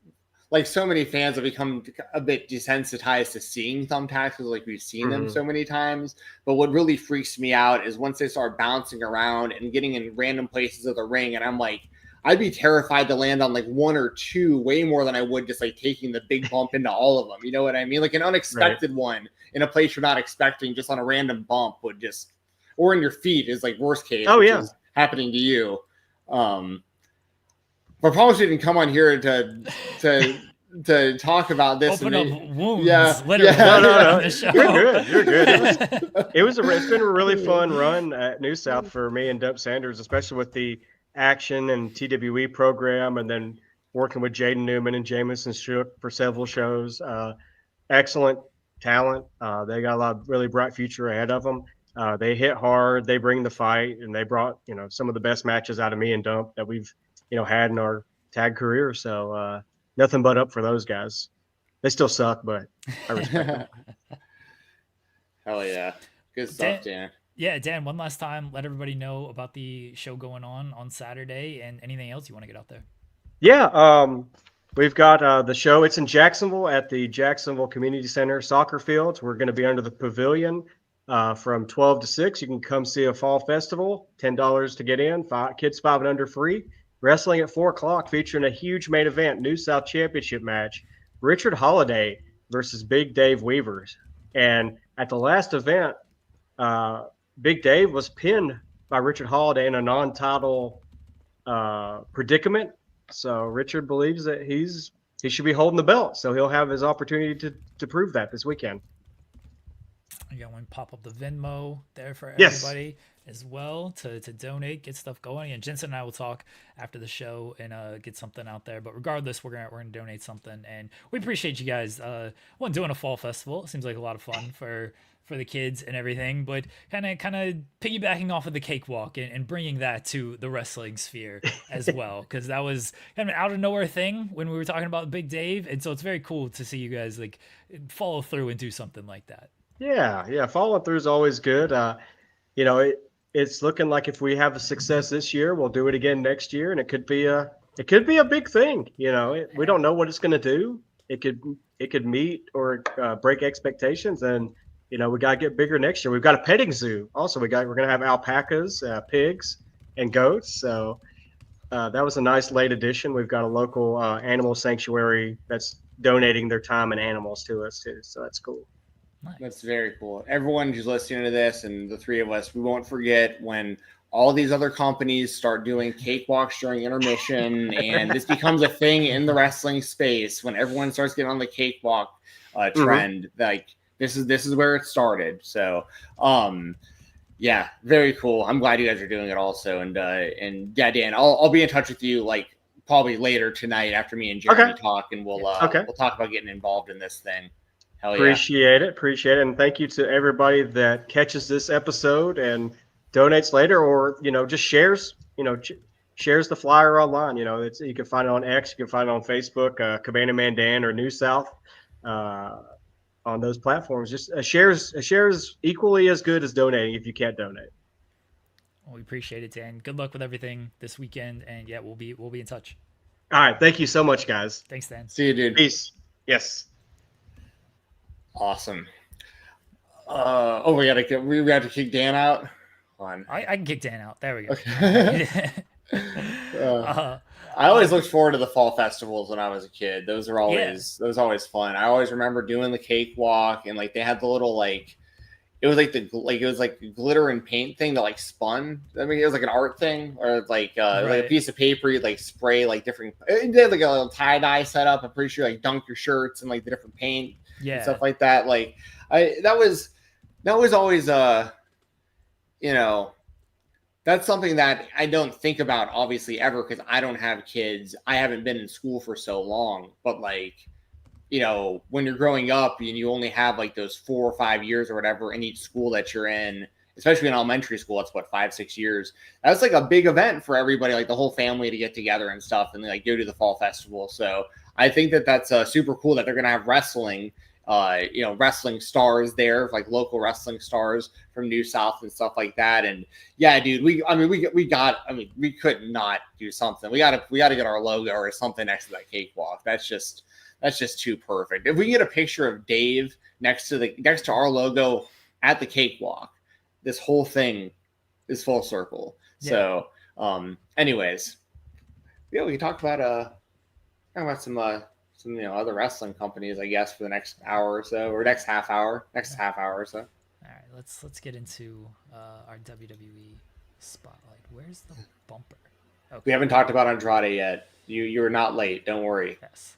like so many fans have become a bit desensitized to seeing thumbtacks because like we've seen them so many times. But what really freaks me out is once they start bouncing around and getting in random places of the ring, and I'm like, I'd be terrified to land on like one or two way more than I would just like taking the big bump into all of them. You know what I mean? Like an unexpected one in a place you're not expecting, just on a random bump would just, or in your feet is like worst case. Oh, which yeah. is happening to you. But probably didn't come on here to talk about this. Open up wounds. Yeah, Literally. yeah. No. On the show. You're good. It's been a really fun run at New South for me and Dub Sanders, especially with the action and TWE program, and then working with Jaden Newman and Jamison Shook for several shows. Excellent talent. They got a lot of really bright future ahead of them. They hit hard. They bring the fight, and they brought some of the best matches out of me and Dump that we've had in our tag career. So nothing but up for those guys. They still suck, but I respect them. Hell yeah. Good stuff, Dan. Yeah, Dan, one last time, let everybody know about the show going on Saturday and anything else you want to get out there. Yeah, we've got the show. It's in Jacksonville at the Jacksonville Community Center soccer fields. We're going to be under the pavilion from 12 to 6. You can come see a fall festival, $10 to get in, kids 5 and under free. Wrestling at 4 o'clock, featuring a huge main event, New South Championship match, Richard Holiday versus Big Dave Weavers. And at the last event, Big Dave was pinned by Richard Holiday in a non-title predicament. So Richard believes that he should be holding the belt. So he'll have his opportunity to prove that this weekend. You got one pop up the Venmo there for Yes. everybody as well to donate, get stuff going. And Jensen and I will talk after the show and get something out there. But regardless, we're gonna donate something, and we appreciate you guys. Doing a fall festival. It seems like a lot of fun for the kids and everything, but kind of piggybacking off of the cakewalk and bringing that to the wrestling sphere as well, because that was kind of an out of nowhere thing when we were talking about Big Dave, and so it's very cool to see you guys like follow through and do something like that. Yeah, following through is always good. It's looking like if we have a success this year, we'll do it again next year, and it could be a big thing. We don't know what it's going to do. It could meet or break expectations, and we got to get bigger next year. We've got a petting zoo. Also, we're going to have alpacas, pigs, and goats. So that was a nice late addition. We've got a local animal sanctuary that's donating their time and animals to us too. So that's cool. Nice. That's very cool. Everyone who's listening to this, and the three of us, we won't forget when all these other companies start doing cakewalks during intermission, and this becomes a thing in the wrestling space. When everyone starts getting on the cakewalk trend, like this is where it started. So, yeah, very cool. I'm glad you guys are doing it also. And yeah, Dan, I'll be in touch with you like probably later tonight after me and Jeremy talk, and we'll talk about getting involved in this thing. Hell yeah. Appreciate it. And thank you to everybody that catches this episode and donates later, or, just shares the flyer online. You can find it on X, you can find it on Facebook, Cabana Man Dan or New South, on those platforms. Just a share is equally as good as donating if you can't donate. Well, we appreciate it, Dan. Good luck with everything this weekend, and yeah, we'll be in touch. All right. Thank you so much, guys. Thanks, Dan. See you, dude. Peace. Yes. Awesome. We got to kick Dan out. On. I can kick Dan out. There we go. Okay. I always looked forward to the fall festivals when I was a kid. Those were always fun. I always remember doing the cakewalk, and like they had the little it was like glitter and paint thing that like spun. I mean, it was like an art thing, or like a piece of paper you'd like spray like different. They had like a little tie dye set up. I'm pretty sure like dunk your shirts and like the different paint. Yeah, and stuff like that. Like that was always That's something that I don't think about obviously ever because I don't have kids. I haven't been in school for so long, but like, you know, when you're growing up and you only have like those 4 or 5 years or whatever in each school that you're in, especially in elementary school, it's what, 5, 6 years. That's like a big event for everybody, like the whole family to get together and stuff and like go to the fall festival. So I think that that's super cool that they're going to have wrestling, you know, wrestling stars there, like local wrestling stars from New South and stuff like that. And yeah, dude, we could not do something. We got to get our logo or something next to that cakewalk. That's just too perfect. If we can get a picture of Dave next to our logo at the cakewalk, this whole thing is full circle. Yeah. So, anyways, yeah, we can talk about some you know, other wrestling companies, I guess, for the next hour or so, or next half hour or so. All right, let's get into our WWE spotlight. Where's the bumper? Okay. We haven't talked about Andrade yet. You're not late. Don't worry. Yes.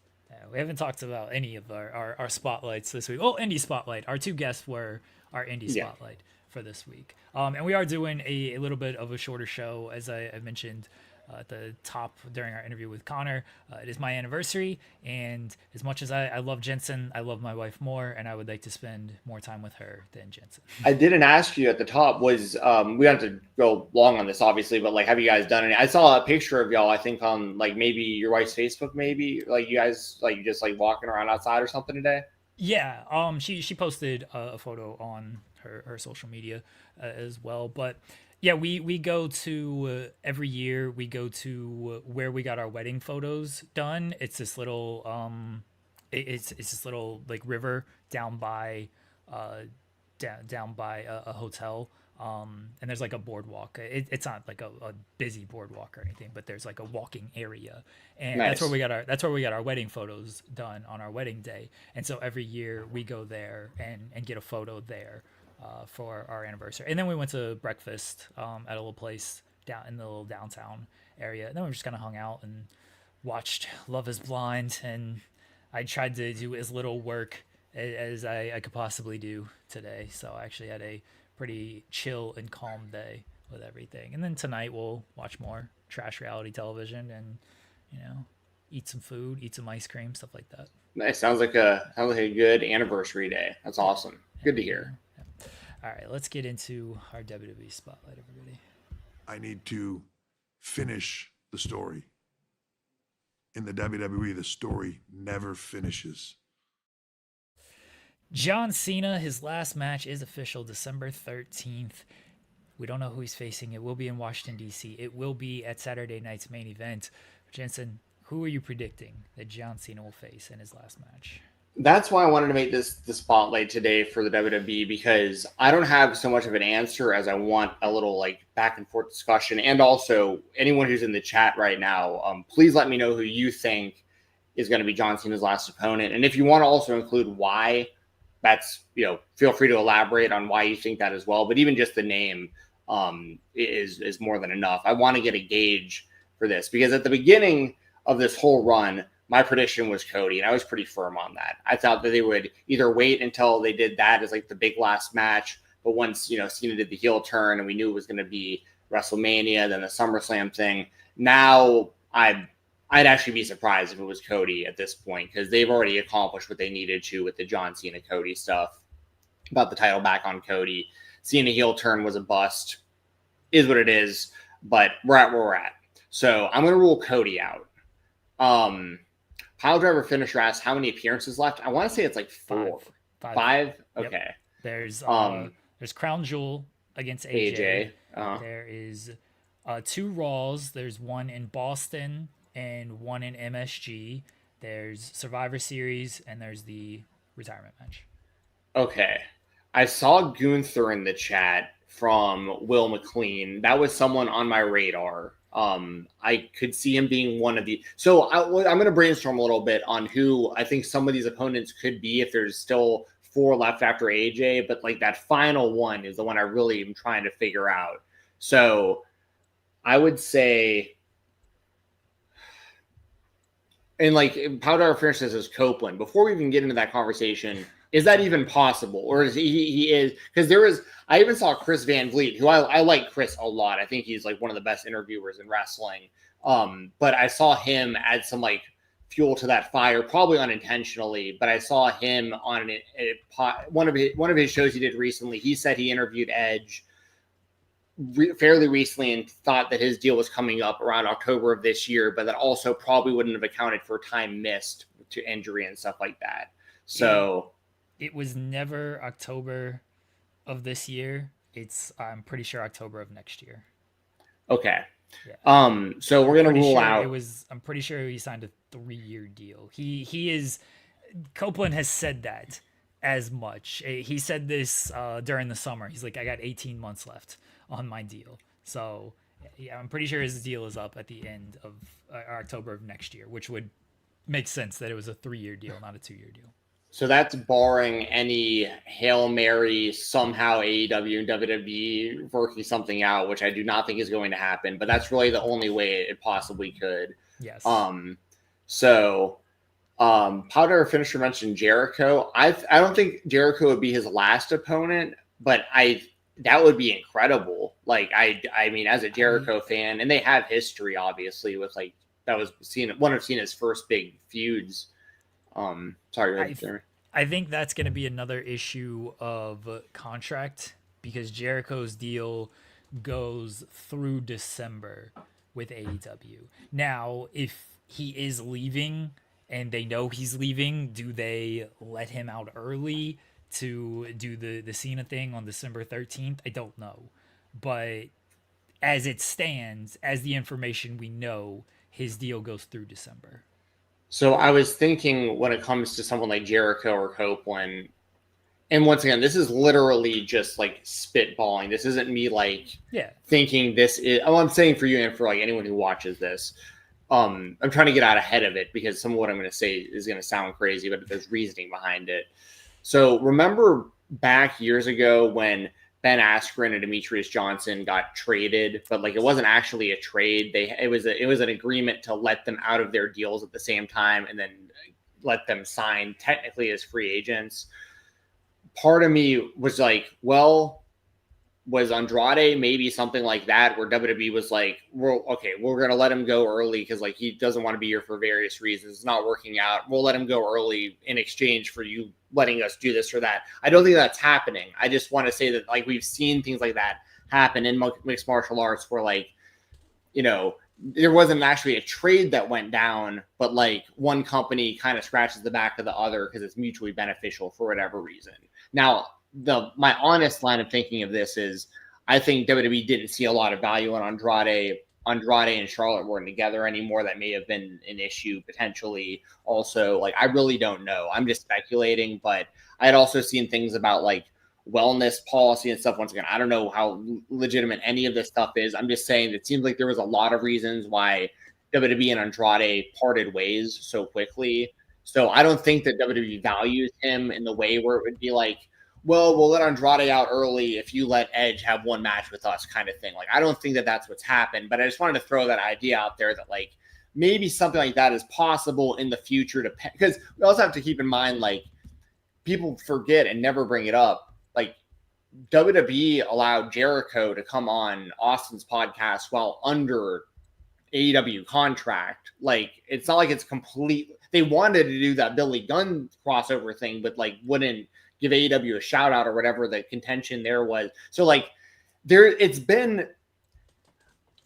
We haven't talked about any of our spotlights this week. Oh, indie spotlight. Our two guests were our indie spotlight for this week. And we are doing a little bit of a shorter show, as I mentioned at the top during our interview with Connor. It is my anniversary, and as much as I love Jensen, I love my wife more, and I would like to spend more time with her than Jensen. I didn't ask you at the top, was we don't have to go long on this obviously, but like, have you guys done any? I saw a picture of y'all, I think on like maybe your wife's Facebook, maybe like you guys like just like walking around outside or something today. Yeah, she posted a photo on her social media as well, but yeah, we go to every year we go to where we got our wedding photos done. It's this little it's this little like river down by down by a hotel. And there's like a boardwalk. It's not like a busy boardwalk or anything, but there's like a walking area, and nice. That's where we got our wedding photos done on our wedding day. And so every year we go there and get a photo there for our anniversary. And then we went to breakfast at a little place down in the little downtown area. And then we just kind of hung out and watched Love Is Blind. And I tried to do as little work as I could possibly do today. So I actually had a pretty chill and calm day with everything. And then tonight we'll watch more trash reality television and, you know, eat some food, eat some ice cream, stuff like that. Nice. Sounds like a good anniversary day. That's awesome. Good to hear. Yeah. All right, let's get into our WWE spotlight, everybody. I need to finish the story. In the WWE, the story never finishes. John Cena, his last match is official, December 13th. We don't know who he's facing. It will be in Washington, D.C. It will be at Saturday night's main event. Jensen, who are you predicting that John Cena will face in his last match? That's why I wanted to make the spotlight today for the WWE, because I don't have so much of an answer as I want a little like back and forth discussion. And also anyone who's in the chat right now, please let me know who you think is going to be John Cena's last opponent. And if you want to also include why, that's, you know, feel free to elaborate on why you think that as well. But even just the name is more than enough. I want to get a gauge for this, because at the beginning of this whole run, my prediction was Cody, and I was pretty firm on that. I thought that they would either wait until they did that as like the big last match, but once, you know, Cena did the heel turn and we knew it was going to be WrestleMania, then the SummerSlam thing. Now I'd actually be surprised if it was Cody at this point, because they've already accomplished what they needed to with the John Cena Cody stuff. About the title back on Cody. Cena heel turn was a bust. Is what it is, but we're at where we're at. So I'm going to rule Cody out. Pile Driver Finisher asks how many appearances left. I want to say it's like 4. Five? Okay. Yep. There's Crown Jewel against AJ. There is 2 Raws. There's one in Boston and one in MSG. There's Survivor Series, and there's the retirement match. Okay. I saw Gunther in the chat from Will McLean. That was someone on my radar. I could see him being one of the... So I'm going to brainstorm a little bit on who I think some of these opponents could be if there's still 4 left after AJ, but like that final one is the one I really am trying to figure out. So I would say... And like Powder finishes as Copeland. Before we even get into that conversation, Is that even possible? Or is he is, because I even saw Chris Van Vliet, who I like Chris a lot. I think he's like one of the best interviewers in wrestling. But I saw him add some like fuel to that fire, probably unintentionally, but I saw him on one of his shows he did recently. He said he interviewed Edge fairly recently and thought that his deal was coming up around October of this year, but that also probably wouldn't have accounted for time missed to injury and stuff like that. So it was never October of this year. I'm pretty sure October of next year. Okay. Yeah. So we're gonna rule out. I'm pretty sure he signed a 3-year deal. He is. Copeland has said that as much. He said this during the summer. He's like, I got 18 months left on my deal. So yeah, I'm pretty sure his deal is up at the end of October of next year, which would make sense that it was a 3-year deal, not a 2-year deal. So that's barring any Hail Mary, somehow AEW and WWE working something out, which I do not think is going to happen, but that's really the only way it possibly could. Yes. Powder Finisher mentioned Jericho. I don't think Jericho would be his last opponent, but that would be incredible. Like I mean, as a Jericho fan, and they have history, obviously, with like that was one of Cena's first big feuds. I think that's going to be another issue of contract because Jericho's deal goes through December with AEW. Now, if he is leaving and they know he's leaving, do they let him out early to do the Cena thing on December 13th? I don't know. But as it stands, as the information we know, his deal goes through December. So I was thinking when it comes to someone like Jericho or Copeland, and once again, this is literally just like spitballing. This isn't me like thinking this is. Oh, I'm saying for you and for like anyone who watches this, I'm trying to get out ahead of it because some of what I'm going to say is going to sound crazy, but there's reasoning behind it. So remember back years ago when Ben Askren and Demetrius Johnson got traded, but like it wasn't actually a trade. It was an agreement to let them out of their deals at the same time and then let them sign technically as free agents. Part of me was like, well, was Andrade maybe something like that where WWE was like, we're going to let him go early because like he doesn't want to be here for various reasons. It's not working out. We'll let him go early in exchange for you letting us do this or that. I don't think that's happening. I just want to say that like we've seen things like that happen in mixed martial arts where like, you know, there wasn't actually a trade that went down, but like one company kind of scratches the back of the other because it's mutually beneficial for whatever reason. Now, my honest line of thinking of this is I think WWE didn't see a lot of value in Andrade. Andrade and Charlotte weren't together anymore. That may have been an issue potentially. Also, like I really don't know. I'm just speculating, but I had also seen things about like wellness policy and stuff. Once again, I don't know how legitimate any of this stuff is. I'm just saying it seems like there was a lot of reasons why WWE and Andrade parted ways so quickly. So I don't think that WWE values him in the way where it would be like, well, we'll let Andrade out early if you let Edge have one match with us kind of thing. Like, I don't think that that's what's happened, but I just wanted to throw that idea out there that like maybe something like that is possible in the future because we also have to keep in mind, like people forget and never bring it up. Like WWE allowed Jericho to come on Austin's podcast while under AEW contract. Like, it's not like it's complete. They wanted to do that Billy Gunn crossover thing, but like wouldn't give AEW a shout out or whatever the contention there was. So like it's been,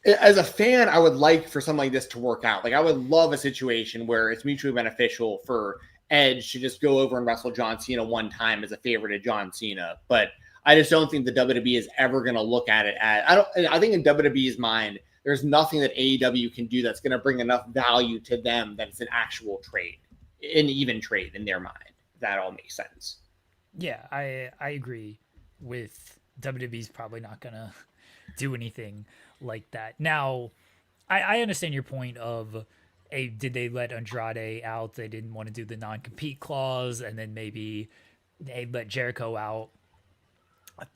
as a fan, I would like for something like this to work out. Like I would love a situation where it's mutually beneficial for Edge to just go over and wrestle John Cena one time as a favorite of John Cena. But I just don't think the WWE is ever going to look at it as, I think in WWE's mind, there's nothing that AEW can do that's going to bring enough value to them that it's an actual trade, an even trade in their mind. That all makes sense. Yeah, I agree with WWE's probably not going to do anything like that. Now, I understand your point of, did they let Andrade out? They didn't want to do the non-compete clause, and then maybe they let Jericho out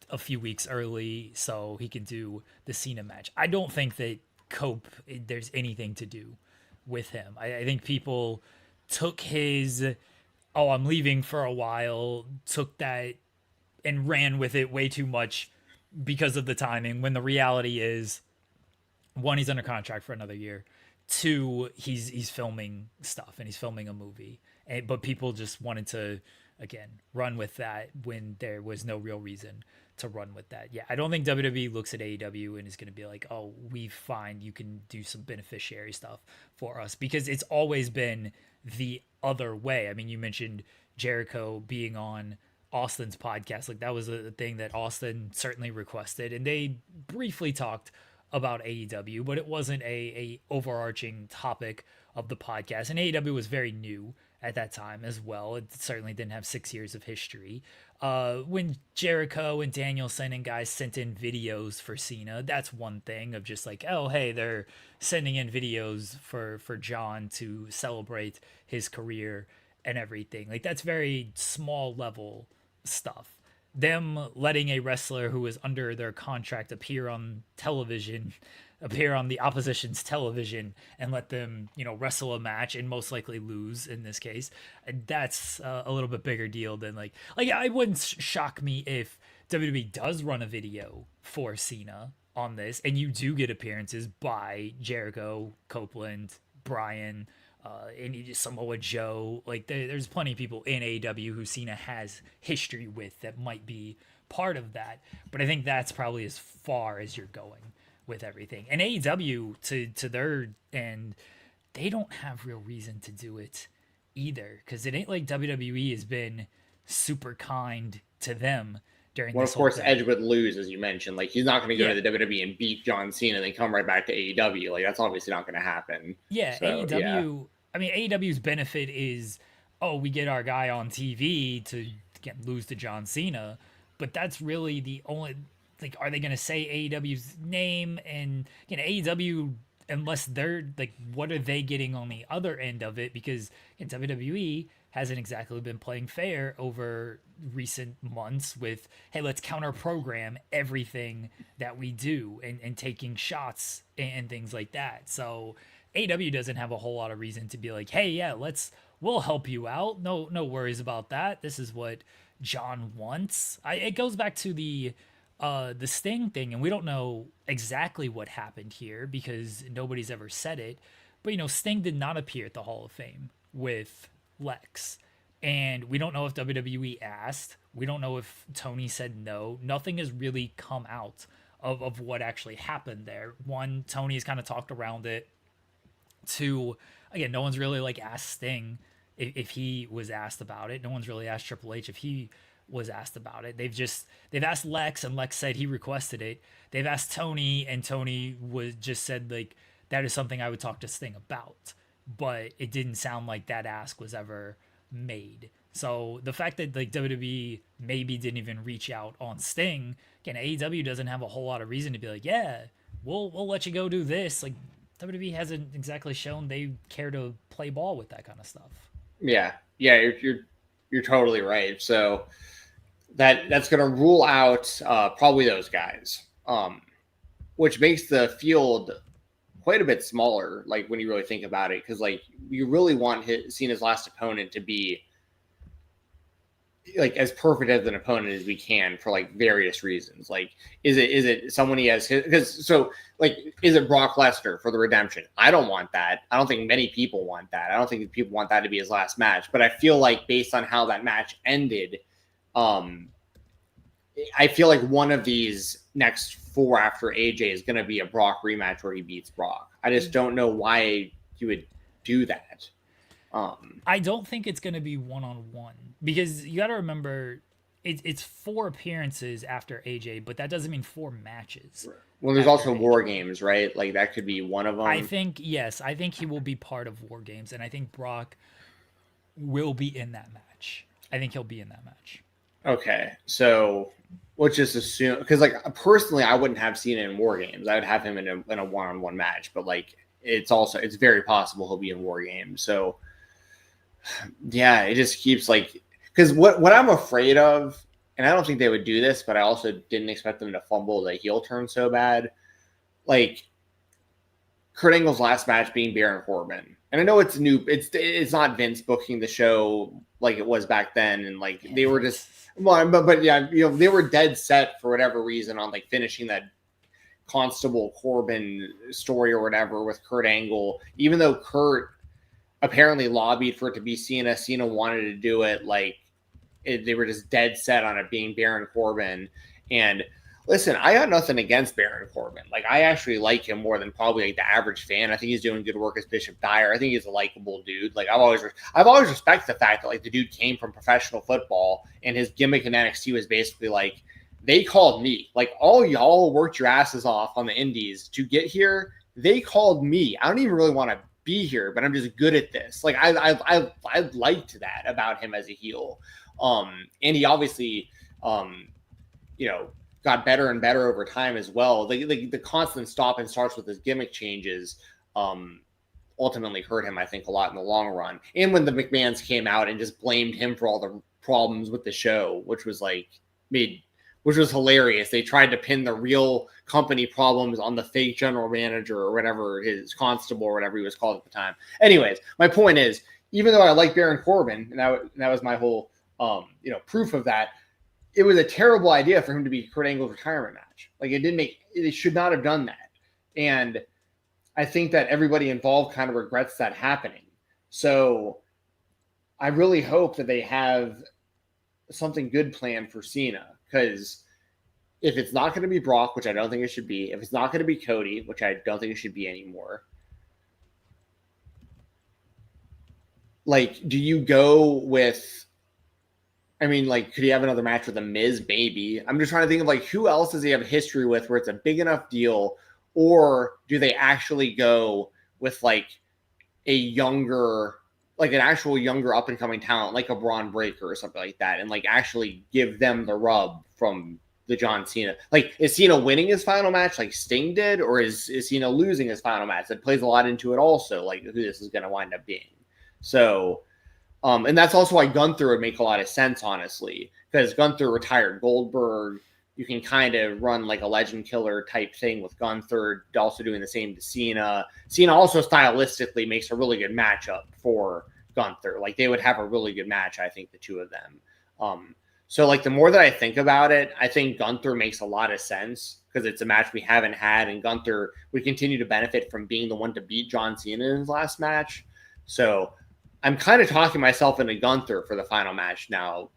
a few weeks early so he could do the Cena match. I don't think that there's anything to do with him. I think people took his oh, I'm leaving for a while, took that and ran with it way too much because of the timing, when the reality is, one, he's under contract for another year. Two, he's filming stuff and he's filming a movie. But people just wanted to, again, run with that when there was no real reason to run with that. Yeah, I don't think WWE looks at AEW and is going to be like, oh, we find you can do some beneficiary stuff for us, because it's always been the other way. I mean, you mentioned Jericho being on Austin's podcast. Like, that was a thing that Austin certainly requested, and they briefly talked about AEW, but it wasn't a overarching topic of the podcast. And AEW was very new at that time as well. It certainly didn't have 6 years of history. When Jericho and Danielson and guys sent in videos for Cena, that's one thing of just like, oh, hey, they're sending in videos for John to celebrate his career and everything. Like, that's very small level stuff. Them letting a wrestler who is under their contract appear on television, appear on the opposition's television, and let them, wrestle a match and most likely lose in this case, that's a little bit bigger deal than like it wouldn't shock me if WWE does run a video for Cena on this, and you do get appearances by Jericho, Copeland, Bryan, and Samoa Joe. Like, there's plenty of people in AEW who Cena has history with that might be part of that. But I think that's probably as far as you're going with everything. And AEW, to their end, they don't have real reason to do it either, because it ain't like WWE has been super kind to them during well, this of course, thing. Edge would lose, as you mentioned. Like, he's not going to go to the WWE and beat John Cena and then come right back to AEW. Like, that's obviously not going to happen. Yeah, So, AEW. yeah. I mean, AEW's benefit is, oh, we get our guy on TV to lose to John Cena, but that's really the only. Like, are they going to say AEW's name? And AEW, unless they're like, what are they getting on the other end of it? Because WWE hasn't exactly been playing fair over recent months with, hey, let's counter program everything that we do, and taking shots and things like that. So AEW doesn't have a whole lot of reason to be like, hey, yeah, we'll help you out. No worries about that. This is what John wants. It goes back to the Sting thing, and we don't know exactly what happened here because nobody's ever said it. But Sting did not appear at the Hall of Fame with Lex, and we don't know if WWE asked. We don't know if Tony said no. Nothing has really come out of what actually happened there. One, Tony has kind of talked around it. Two, again, no one's really like asked Sting if he was asked about it. No one's really asked Triple H if he was asked about it. They've asked Lex, and Lex said he requested it. They've asked Tony, and Tony just said like, that is something I would talk to Sting about. But it didn't sound like that ask was ever made. So the fact that like WWE maybe didn't even reach out on Sting, again, AEW doesn't have a whole lot of reason to be like, yeah, we'll let you go do this. Like, WWE hasn't exactly shown they care to play ball with that kind of stuff. Yeah, you're totally right. So that's going to rule out probably those guys, which makes the field quite a bit smaller. Like, when you really think about it, because like you really want Cena's last opponent to be like as perfect as an opponent as we can for like various reasons. Like, is it someone he has? Because so like, is it Brock Lesnar for the redemption? I don't want that. I don't think many people want that. I don't think people want that to be his last match. But I feel like based on how that match ended, I feel like one of these next 4 after AJ is going to be a Brock rematch where he beats Brock. I just don't know why you would do that. I don't think it's going to be one-on-one, because you got to remember it's 4 appearances after AJ, but that doesn't mean 4 matches. Well, there's also War Games, right? Like, that could be one of them. I think he will be part of War Games, and I think Brock will be in that match. I think he'll be in that match. Okay, so let's just assume, because like personally, I wouldn't have Cena in War Games. I would have him in a one-on-one match, but like it's very possible he'll be in War Games. So yeah, it just keeps like, because what I'm afraid of, and I don't think they would do this, but I also didn't expect them to fumble the heel turn so bad. Like Kurt Angle's last match being Baron Corbin, And I know it's new. It's not Vince booking the show like it was back then, and like they were just but yeah, they were dead set for whatever reason on like finishing that Constable Corbin story or whatever with Kurt Angle, even though Kurt apparently lobbied for it to be Cena. Cena wanted to do it. Like they were just dead set on it being Baron Corbin. And listen, I got nothing against Baron Corbin. Like I actually like him more than probably like the average fan. I think he's doing good work as Bishop Dyer. I think he's a likable dude. Like I've always respected the fact that like the dude came from professional football and his gimmick in NXT was basically like, they called me. Like all y'all worked your asses off on the indies to get here. They called me. I don't even really want to be here, but I'm just good at this. Like I liked that about him as a heel. And he obviously, got better and better over time as well. The constant stop and starts with his gimmick changes ultimately hurt him, I think, a lot in the long run. And when the McMahons came out and just blamed him for all the problems with the show, which was hilarious. They tried to pin the real company problems on the fake general manager or whatever, his constable or whatever he was called at the time. Anyways, my point is, even though I like Baron Corbin, and that was my whole, proof of that, it was a terrible idea for him to be Kurt Angle's retirement match. Like they should not have done that. And I think that everybody involved kind of regrets that happening. So I really hope that they have something good planned for Cena. Because if it's not going to be Brock, which I don't think it should be, if it's not going to be Cody, which I don't think it should be anymore, like, do you go with, could he have another match with a Miz? Maybe. I'm just trying to think of, like, who else does he have history with where it's a big enough deal? Or do they actually go with, like, an actual younger up-and-coming talent, like a Braun Breaker or something like that, and, like, actually give them the rub from the John Cena? Like, is Cena winning his final match like Sting did, or is Cena losing his final match? That plays a lot into it also, like, who this is going to wind up being. So, and that's also why Gunther would make a lot of sense, honestly, because Gunther retired Goldberg. You can kind of run like a legend killer type thing with Gunther, also doing the same to Cena. Cena also stylistically makes a really good matchup for Gunther. Like they would have a really good match, I think, the two of them. So like the more that I think about it, I think Gunther makes a lot of sense because it's a match we haven't had, and Gunther would continue to benefit from being the one to beat John Cena in his last match. So I'm kind of talking myself into Gunther for the final match now.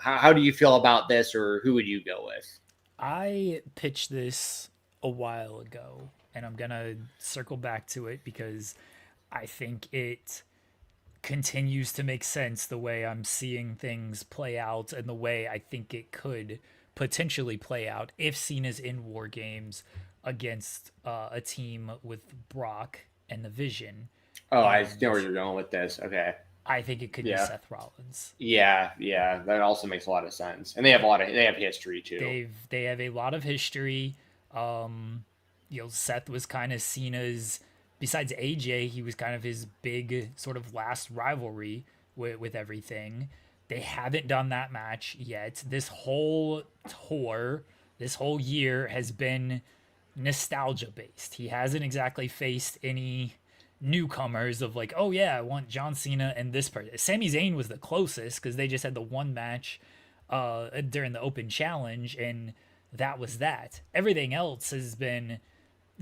How do you feel about this, or who would you go with? I pitched this a while ago, and I'm going to circle back to it because I think it continues to make sense the way I'm seeing things play out and the way I think it could potentially play out if Cena's in War Games against a team with Brock and the Vision. Oh, I know where you're going with this. Okay. I think it could be Seth Rollins. Yeah, that also makes a lot of sense. And they have history too. They have a lot of history. Seth was kind of Cena's, besides AJ, he was kind of his big sort of last rivalry with everything. They haven't done that match yet. This whole tour, this whole year has been nostalgia based. He hasn't exactly faced any newcomers of like, oh yeah, I want John Cena and this person. Sami Zayn was the closest because they just had the one match during the Open Challenge, and that was that. Everything else has been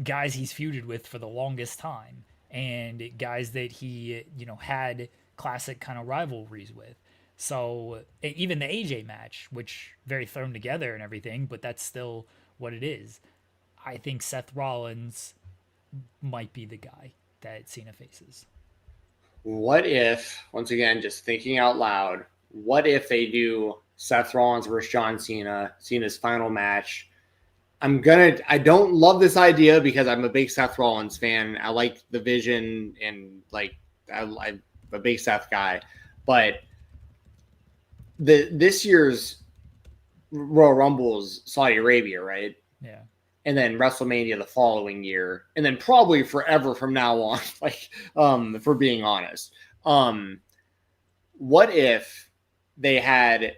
guys he's feuded with for the longest time and guys that he had classic kind of rivalries with. So even the AJ match, which very thrown together and everything, but that's still what it is. I think Seth Rollins might be the guy that Cena faces. What if, once again, just thinking out loud, what if they do Seth Rollins versus John Cena, Cena's final match? I don't love this idea because I'm a big Seth Rollins fan. I like the Vision and I'm a big Seth guy, but this year's Royal Rumble is Saudi Arabia, right? Yeah. And then WrestleMania the following year, and then probably forever from now on, if we're being honest. What if they had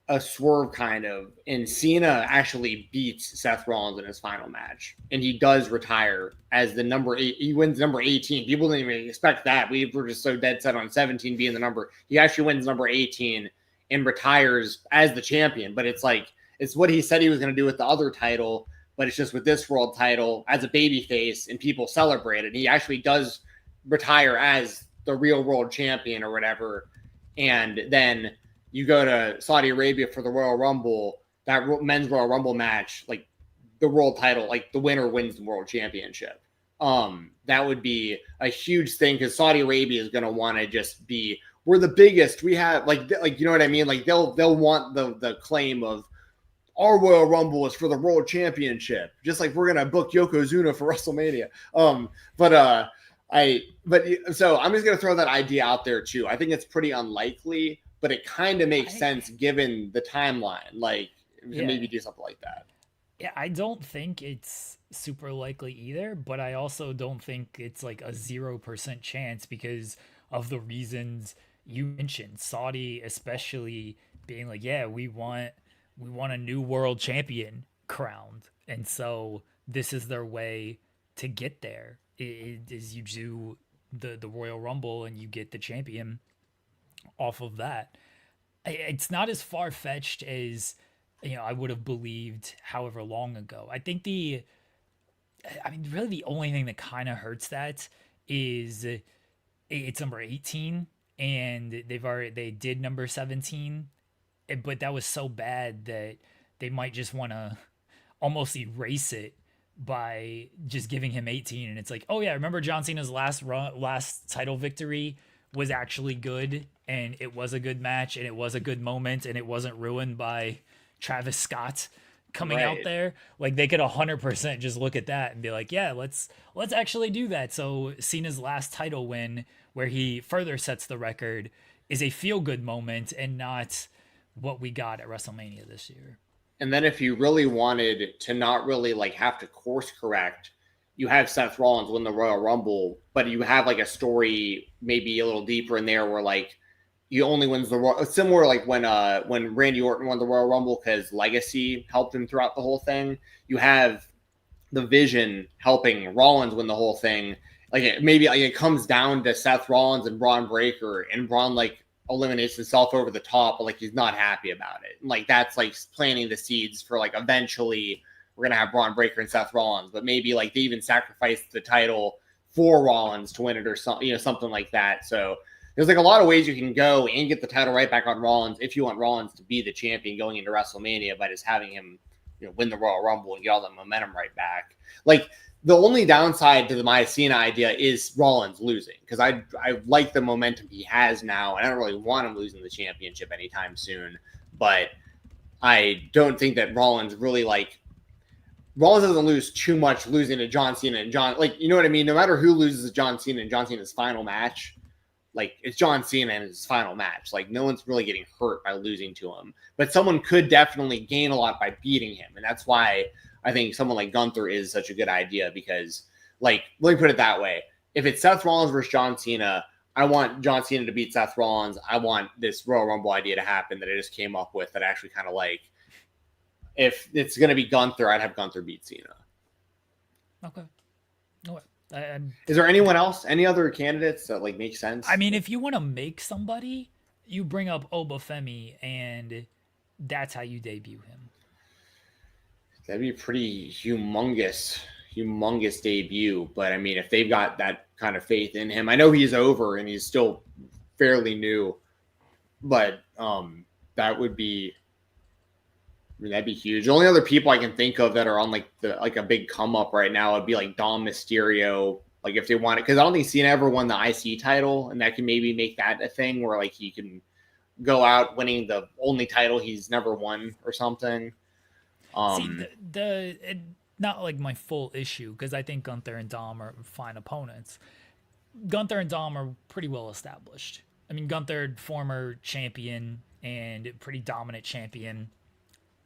a swerve kind of, and Cena actually beats Seth Rollins in his final match, and he does retire as the number 8. He wins number 18. People didn't even expect that. We were just so dead set on 17 being the number. He actually wins number 18 and retires as the champion. But it's like, it's what he said he was going to do with the other title, but it's just with this world title as a babyface, and people celebrate it. He actually does retire as the real world champion or whatever, and then you go to Saudi Arabia for the Royal Rumble, that men's Royal Rumble match, like the world title, like the winner wins the world championship. That would be a huge thing, because Saudi Arabia is going to want to just be, we're the biggest. We have like you know what I mean? Like they'll want the claim of our Royal Rumble is for the world championship, just like we're going to book Yokozuna for WrestleMania. So I'm just going to throw that idea out there too. I think it's pretty unlikely, but it kind of makes sense given the timeline, like maybe do something like that. Yeah, I don't think it's super likely either, but I also don't think it's like a 0% chance because of the reasons you mentioned. Saudi especially being like, yeah, we want a new world champion crowned. And so this is their way to get there. Is you do the Royal Rumble and you get the champion off of that. It's not as far-fetched as I would have believed however long ago. I think really the only thing that kind of hurts that is it's number 18 and they did number 17, but that was so bad that they might just want to almost erase it by just giving him 18. And it's like, oh yeah, remember John Cena's last title victory was actually good, and it was a good match, and it was a good moment, and it wasn't ruined by Travis Scott coming out there. Like they could 100% just look at that and be like, yeah, let's actually do that. So Cena's last title win, where he further sets the record, is a feel-good moment and not what we got at WrestleMania this year. And then if you really wanted to not really like have to course correct, you have Seth Rollins win the Royal Rumble, but you have like a story maybe a little deeper in there where like he only wins the Royal, similar like when Randy Orton won the Royal Rumble because Legacy helped him throughout the whole thing. You have the Vision helping Rollins win the whole thing. Like it comes down to Seth Rollins and Braun Breaker, and Braun like eliminates himself over the top, but like he's not happy about it. And like that's like planting the seeds for like eventually we're gonna have Braun Breaker and Seth Rollins, but maybe like they even sacrificed the title for Rollins to win it or something, something like that. So there's like a lot of ways you can go and get the title right back on Rollins if you want Rollins to be the champion going into WrestleMania by just having him, win the Royal Rumble and get all the momentum right back. Like the only downside to the Cena idea is Rollins losing, because I like the momentum he has now, and I don't really want him losing the championship anytime soon. But I don't think that Rollins doesn't lose too much losing to John Cena and you know what I mean? No matter who loses to John Cena in John Cena's final match, like it's John Cena in his final match. Like no one's really getting hurt by losing to him, but someone could definitely gain a lot by beating him. And that's why I think someone like Gunther is such a good idea, because like, let me put it that way. If it's Seth Rollins versus John Cena, I want John Cena to beat Seth Rollins. I want this Royal Rumble idea to happen that I just came up with that I actually kind of like. If it's going to be Gunther, I'd have Gunther beat Cena. Okay. Is there anyone else? Any other candidates that like make sense? I mean, if you want to make somebody, you bring up Obafemi, and that's how you debut him. That'd be a pretty humongous debut. But I mean, if they've got that kind of faith in him, I know he's over and he's still fairly new, but that would be. I mean, that'd be huge. The only other people I can think of that are on like a big come up right now would be like Dom Mysterio. Like if they want it, because I don't think Cena ever won the IC title, and that can maybe make that a thing where like he can go out winning the only title he's never won or something. Not like my full issue, because I think Gunther and Dom are fine opponents. Gunther and Dom are pretty well established. I mean, Gunther, former champion and pretty dominant champion.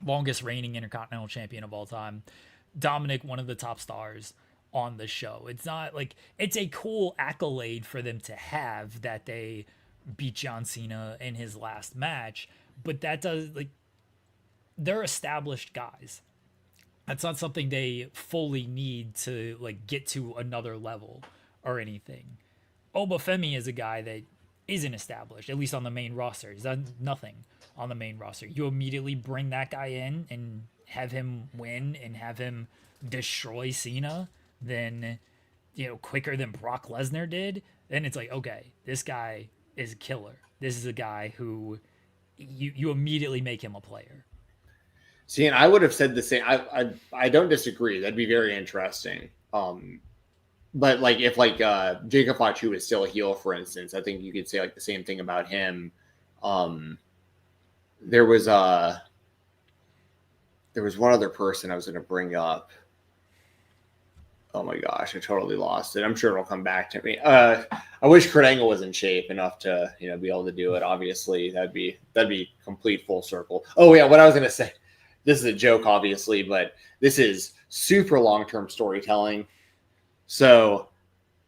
Longest reigning Intercontinental Champion of all time. Dominic, one of the top stars on the show. It's not like it's a cool accolade for them to have that they beat John Cena in his last match, but that does like they're established guys. That's not something they fully need to like get to another level or anything. Obafemi is a guy that isn't established, at least on the main roster. He's done nothing on the main roster. You immediately bring that guy in and have him win and have him destroy Cena, then quicker than Brock Lesnar did. Then it's like, okay, this guy is a killer. This is a guy who you immediately make him a player. See, and I would have said the same. I don't disagree. That'd be very interesting. But like if like Jacob Fatu is still a heel, for instance, I think you could say like the same thing about him. There was one other person I was going to bring up. Oh my gosh, I totally lost it. I'm sure it'll come back to me. I wish Kurt Angle was in shape enough to be able to do it. Obviously, that'd be complete full circle. Oh yeah, what I was going to say. This is a joke, obviously, but this is super long-term storytelling. So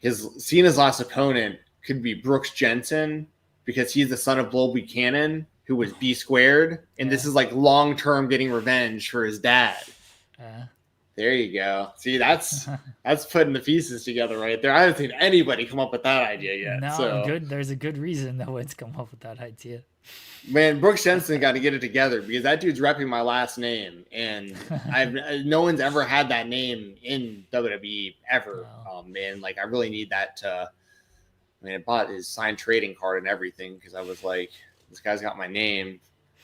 Cena's last opponent could be Brooks Jensen because he's the son of Bull Buchanan, who was B squared. And this is like long-term getting revenge for his dad. There you go. See, that's putting the pieces together right there. I haven't seen anybody come up with that idea yet. No, so. Good. There's a good reason no one's come up with that idea. Man, Brooks Jensen got to get it together because that dude's repping my last name, and no one's ever had that name in WWE ever. Wow. Man, like I really need that. I bought his signed trading card and everything because I was like, this guy's got my name,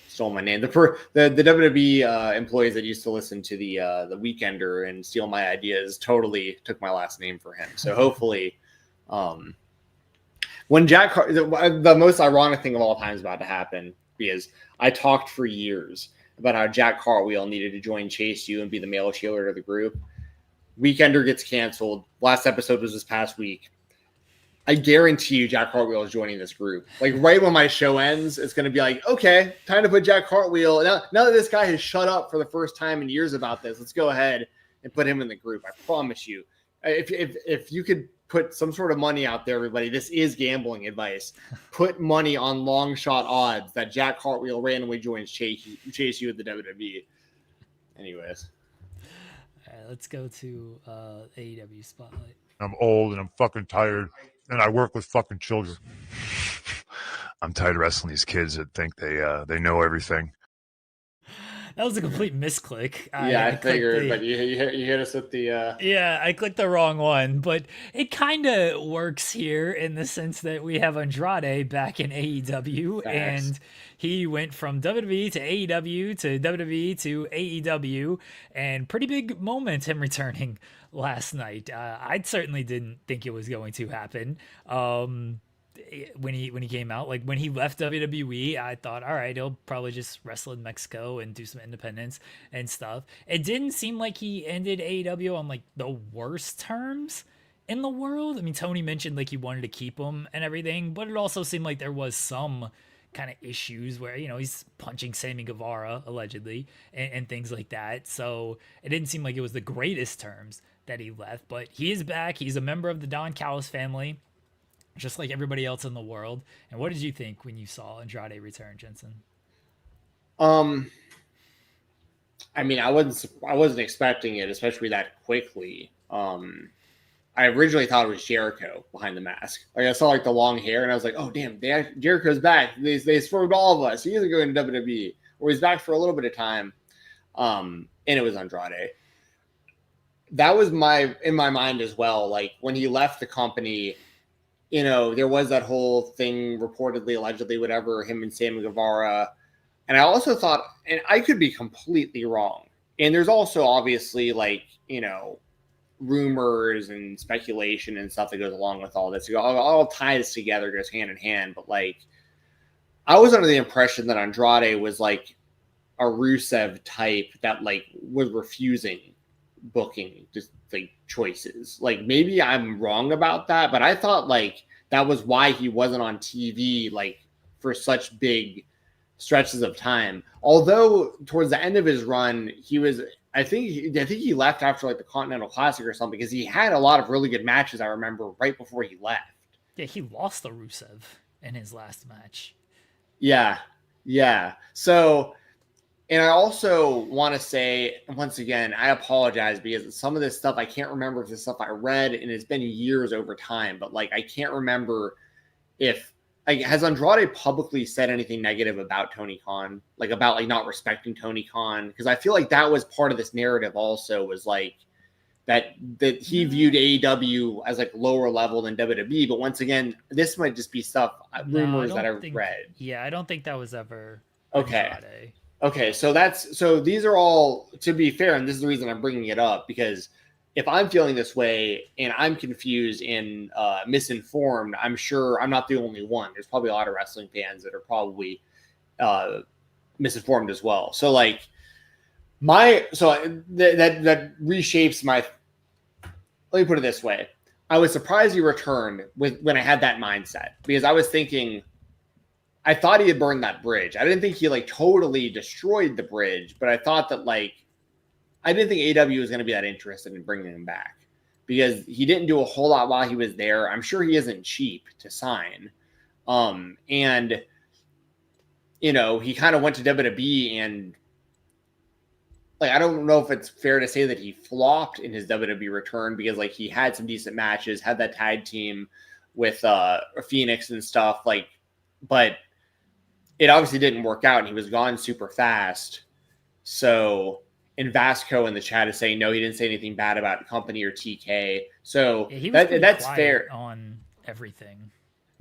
stole my name. The WWE employees that used to listen to the Weekender and steal my ideas totally took my last name for him. So hopefully, when the most ironic thing of all time is about to happen because I talked for years about how Jack Cartwheel needed to join Chase U and be the male cheerleader of the group. Weekender gets canceled. Last episode was this past week. I guarantee you Jack Cartwheel is joining this group. Like right when my show ends, it's going to be like, okay, time to put Jack Cartwheel. Now that this guy has shut up for the first time in years about this, let's go ahead and put him in the group. I promise you. If you could put some sort of money out there, everybody, this is gambling advice. Put money on long shot odds that Jack Cartwheel randomly joins Chase U at the WWE. Anyways. All right, let's go to AEW Spotlight. I'm old and I'm fucking tired and I work with fucking children. I'm tired of wrestling these kids that think they know everything. That was a complete misclick. I figured, but you hit us with the... Yeah, I clicked the wrong one, but it kind of works here in the sense that we have Andrade back in AEW, and he went from WWE to AEW to WWE to AEW, and pretty big moment him returning last night. I certainly didn't think it was going to happen. When he came out, like when he left WWE, I thought, all right, he'll probably just wrestle in Mexico and do some independence and stuff. It didn't seem like he ended AEW on like the worst terms in the world. I mean, Tony mentioned like he wanted to keep him and everything, but it also seemed like there was some kind of issues where, he's punching Sammy Guevara allegedly and things like that. So it didn't seem like it was the greatest terms that he left, but he is back. He's a member of the Don Callis family, just like everybody else in the world. And what did you think when you saw Andrade return, Jensen? I mean, I wasn't expecting it, especially that quickly. I originally thought it was Jericho behind the mask. Like I saw like the long hair, and I was like, "Oh damn, Jericho's back." They swerved all of us. He isn't going to WWE, or he's back for a little bit of time. And it was Andrade. That was in my mind as well. Like when he left the company. There was that whole thing reportedly, allegedly, whatever, him and Sammy Guevara. And I also thought, and I could be completely wrong. And there's also obviously like, rumors and speculation and stuff that goes along with all this. It all ties together, goes hand in hand. But like, I was under the impression that Andrade was like a Rusev type that like was refusing booking just like choices. Like maybe I'm wrong about that, but I thought like that was why he wasn't on TV like for such big stretches of time. Although towards the end of his run, he was I think he left after like the Continental Classic or something because he had a lot of really good matches I remember right before he left. Yeah, he lost to Rusev in his last match. Yeah. So And I also want to say, once again, I apologize because some of this stuff, I can't remember if this stuff I read, and it's been years over time, but like, I can't remember if, like, has Andrade publicly said anything negative about Tony Khan? Like, about, like, not respecting Tony Khan? Because I feel like that was part of this narrative also, was like, that he viewed AEW as like lower level than WWE. But once again, this might just be stuff, rumors that I've read. Yeah, I don't think that was ever okay. Andrade. Okay, so these are all, to be fair, and this is the reason I'm bringing it up, because if I'm feeling this way and I'm confused and misinformed, I'm sure I'm not the only one. There's probably a lot of wrestling fans that are probably misinformed as well. So like that reshapes my. Let me put it this way: I was surprised he returned when I had that mindset, because I was thinking, I thought he had burned that bridge. I didn't think he like totally destroyed the bridge, but I thought that like, I didn't think AEW was going to be that interested in bringing him back, because he didn't do a whole lot while he was there. I'm sure he isn't cheap to sign. And you know, he kind of went to WWE, and like, I don't know if it's fair to say that he flopped in his WWE return, because like, he had some decent matches, had that tag team with Phoenix and stuff, like, but it obviously didn't work out, and he was gone super fast. So, and Vasco in the chat is saying, no, he didn't say anything bad about company or TK. So yeah, that's fair on everything.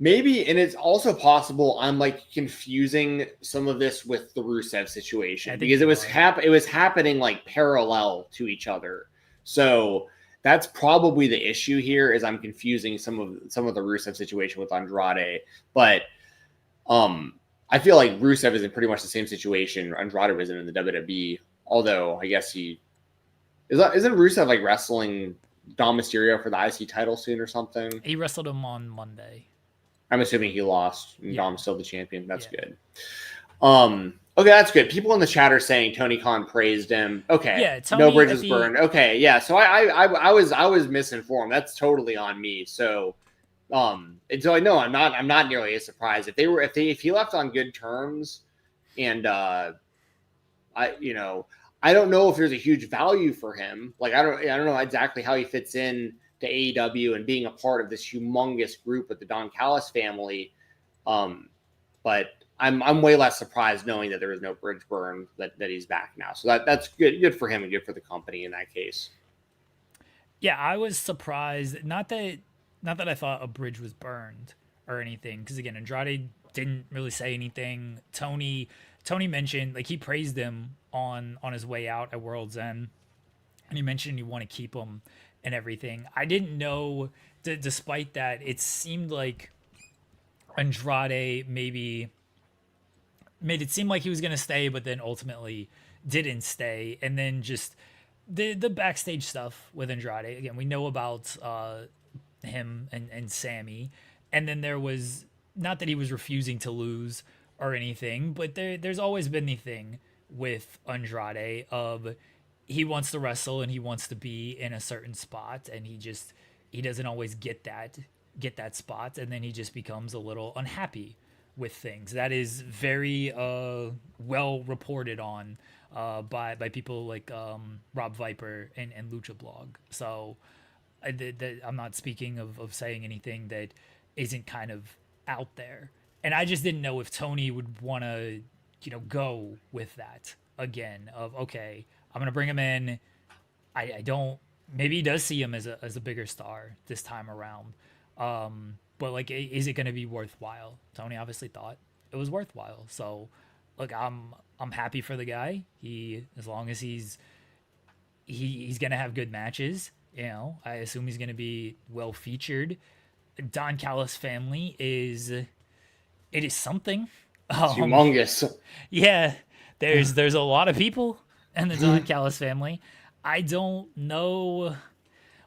Maybe, and it's also possible I'm like confusing some of this with the Rusev situation, because it was happening like parallel to each other. So that's probably the issue here, is I'm confusing some of the Rusev situation with Andrade. But I feel like Rusev is in pretty much the same situation Andrade was in the WWE. Although I guess isn't Rusev like wrestling Dom Mysterio for the IC title soon or something? He wrestled him on Monday. I'm assuming he lost, and Dom's still the champion. That's good. Okay, that's good. People in the chat are saying Tony Khan praised him. Okay, yeah, Tony, no bridges burned. Okay, yeah. So I was misinformed. That's totally on me. So, and so I know I'm not nearly as surprised if he left on good terms, and I don't know if there's a huge value for him. Like I don't know exactly how he fits in to AEW and being a part of this humongous group with the Don Callis family. But I'm way less surprised knowing that there was no bridge burn, that he's back now. So that's good for him and good for the company in that case. Yeah, I was surprised. Not that I thought a bridge was burned or anything, because again, Andrade didn't really say anything. Tony mentioned, like, he praised him on his way out at World's End, and he mentioned he want to keep him and everything. I didn't know, despite that, it seemed like Andrade maybe made it seem like he was going to stay, but then ultimately didn't stay. And then just the backstage stuff with Andrade. Again, we know about him and Sammy. And then there was, not that he was refusing to lose or anything, but there's always been the thing with Andrade of, he wants to wrestle and he wants to be in a certain spot, and he doesn't always get that spot, and then he just becomes a little unhappy with things. That is very well reported on by people like Rob Viper and Lucha Blog. So I'm not speaking of saying anything that isn't kind of out there. And I just didn't know if Tony would want to, go with that again of, okay, I'm going to bring him in. I don't, maybe he does see him as a bigger star this time around. But like, is it going to be worthwhile? Tony obviously thought it was worthwhile. So look, I'm happy for the guy. As long as he's going to have good matches, I assume he's going to be well featured. Don Callis family is something. Humongous. Yeah. There's a lot of people in the Don Callis family. I don't know.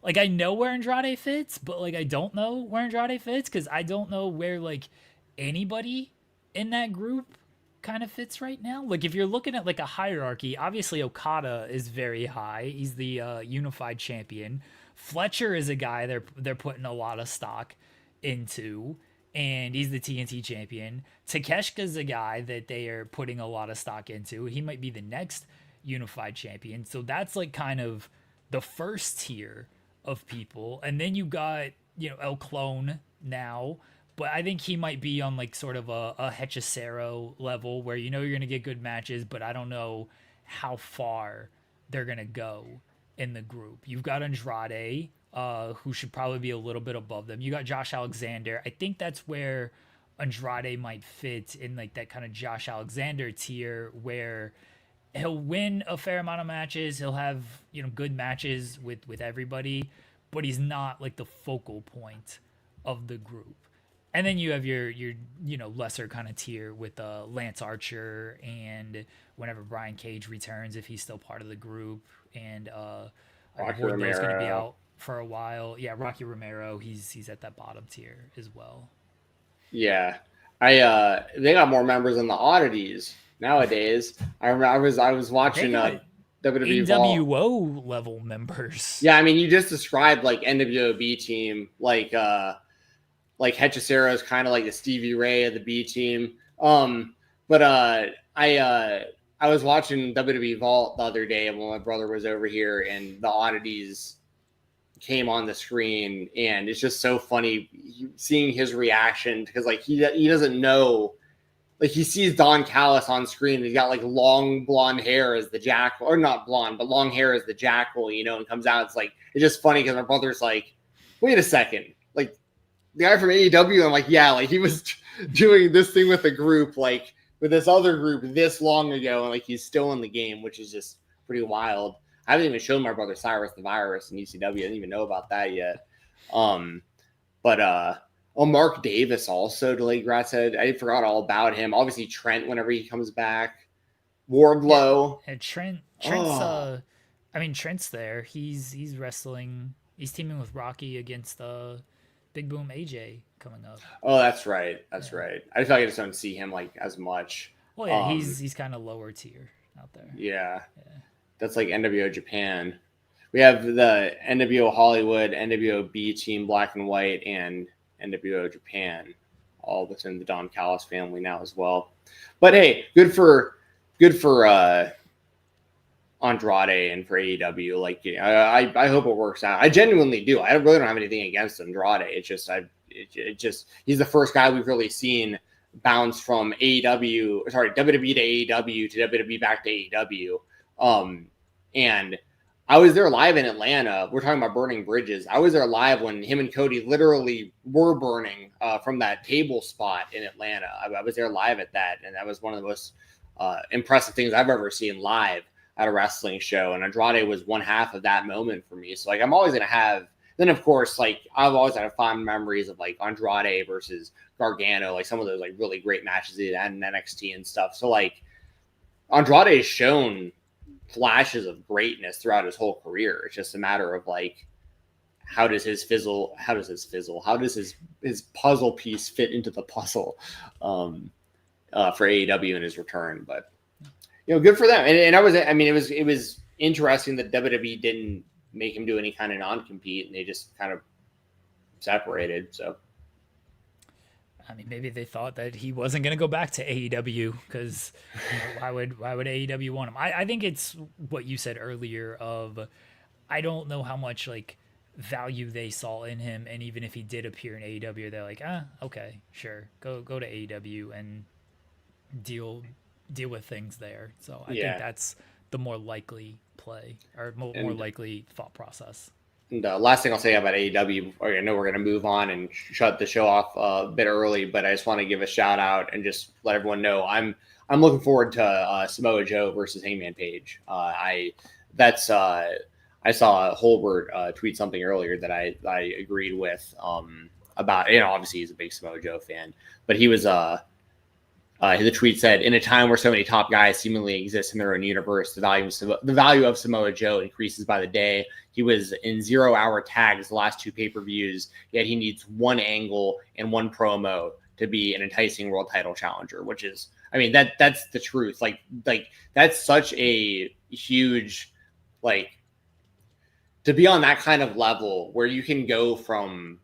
Like, I know where Andrade fits, but like, I don't know where Andrade fits, because I don't know where like anybody in that group kind of fits right now. Like, if you're looking at like a hierarchy, obviously Okada is very high. He's the unified champion. Fletcher is a guy they're putting a lot of stock into. and he's the TNT champion. Takeshita's a guy that they are putting a lot of stock into. He might be the next unified champion. So that's like kind of the first tier of people. And then you got, El Clone now, but I think he might be on like sort of a Hechicero level where you're going to get good matches, but I don't know how far they're going to go in the group. You've got Andrade, who should probably be a little bit above them. You got Josh Alexander. I think that's where Andrade might fit in like that kind of Josh Alexander tier where he'll win a fair amount of matches. He'll have, good matches with everybody, but he's not like the focal point of the group. And then you have your lesser kind of tier with Lance Archer, and whenever Brian Cage returns, if he's still part of the group, and Wardlow's going to be out for a while. Yeah, Rocky Romero, he's at that bottom tier as well. Yeah, they got more members than the oddities nowadays. I remember I was watching WWE AWO level members. Yeah, I mean, you just described like NWO B team, like Hechicero is kind of like the Stevie Ray of the B team. But I was watching WWE Vault the other day when my brother was over here, and the oddities came on the screen, and it's just so funny seeing his reaction because like he doesn't know, like he sees Don Callis on screen, and he's got like long blonde hair as the Jackal, or not blonde, but long hair as the Jackal, and comes out. It's just funny because my brother's like, wait a second, like the guy from AEW, I'm like, yeah, like he was doing this thing with a group, like with this other group this long ago, and like he's still in the game, which is just pretty wild. I haven't even shown my brother Cyrus the Virus in ECW. I didn't even know about that yet. Mark Davis also, Delayed Grat said. I forgot all about him. Obviously Trent whenever he comes back. Wardlow. Yeah, Trent's Trent's there. He's wrestling. He's teaming with Rocky against Big Boom AJ coming up. Oh, that's right. That's right. I feel like I just don't see him like as much. Well, yeah, he's kind of lower tier out there. Yeah. That's like NWO Japan. We have the NWO Hollywood, NWO B team, Black and White, and NWO Japan, all within the Don Callis family now as well. But hey, good for Andrade and for AEW. Like, I hope it works out. I genuinely do. I really don't have anything against Andrade. It's just he's the first guy we've really seen bounce from WWE to AEW to WWE back to AEW. And I was there live in Atlanta. We're talking about burning bridges. I was there live when him and Cody literally were burning from that table spot in Atlanta. I was there live at that, and that was one of the most impressive things I've ever seen live at a wrestling show. And Andrade was one half of that moment for me. So like I'm always gonna have. Then of course, like I've always had fond memories of like Andrade versus Gargano, like some of those like really great matches he had in NXT and stuff. So like Andrade has shown flashes of greatness throughout his whole career. It's just a matter of like how does his puzzle piece fit into the puzzle for AEW in his return. But good for them. And it was interesting that WWE didn't make him do any kind of non-compete, and they just kind of separated. So I mean, maybe they thought that he wasn't going to go back to AEW because why would AEW want him? I think it's what you said earlier of I don't know how much like value they saw in him, and even if he did appear in AEW, they're like, okay, sure, go to AEW and deal with things there. So I think that's the more likely play or more likely thought process. And last thing I'll say about AEW, I know we're going to move on and shut the show off a bit early, but I just want to give a shout out and just let everyone know I'm looking forward to Samoa Joe versus Hangman Page. I saw Holbert tweet something earlier that I agreed with about. Obviously he's a big Samoa Joe fan, but he was the tweet said, in a time where so many top guys seemingly exist in their own universe, the value of Samoa Joe increases by the day. He was in 0-hour tags the last 2 pay-per-views, yet he needs one angle and one promo to be an enticing world title challenger, which is, that's the truth. Like that's such a huge, like, to be on that kind of level where you can go from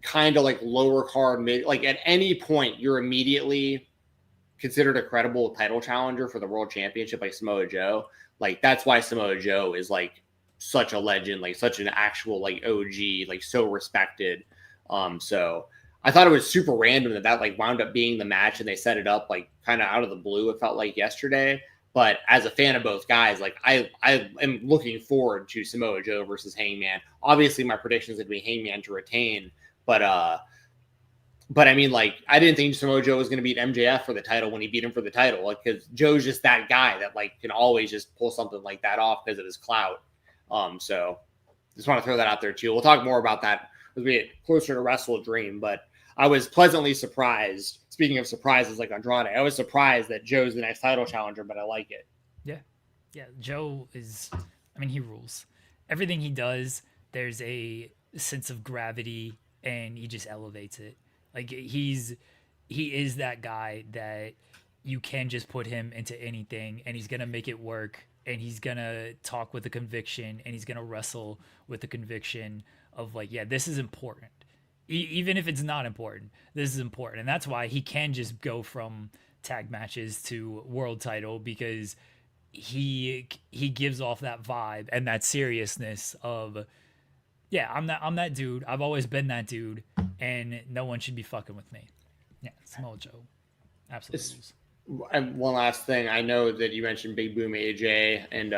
kind of like lower card mid, like at any point you're immediately considered a credible title challenger for the world championship, like Samoa Joe. Like that's why Samoa Joe is like such a legend, like such an actual like OG, like so respected. So I thought it was super random that like wound up being the match and they set it up like kind of out of the blue. It felt like yesterday, but as a fan of both guys, like I am looking forward to Samoa Joe versus Hangman. Obviously, my prediction is going to be Hangman to retain, but I mean, like I didn't think Samoa Joe was going to beat MJF for the title when he beat him for the title, like because Joe's just that guy that like can always just pull something like that off because of his clout. So just want to throw that out there too. We'll talk more about that as we get closer to Wrestle Dream, but I was pleasantly surprised. Speaking of surprises like Andrade, I was surprised that Joe's the next title challenger, but I like it. Yeah. Joe is, I mean, he rules. Everything he does, there's a sense of gravity and he just elevates it. Like he is that guy that you can just put him into anything and he's going to make it work and he's going to talk with a conviction and he's going to wrestle with the conviction of like, yeah, this is important. Even if it's not important, this is important. And that's why he can just go from tag matches to world title because he gives off that vibe and that seriousness of, yeah, I'm that dude. I've always been that dude and no one should be fucking with me. Yeah, Samoa Joe. Absolutely. And one last thing, I know that you mentioned Big Boom AJ and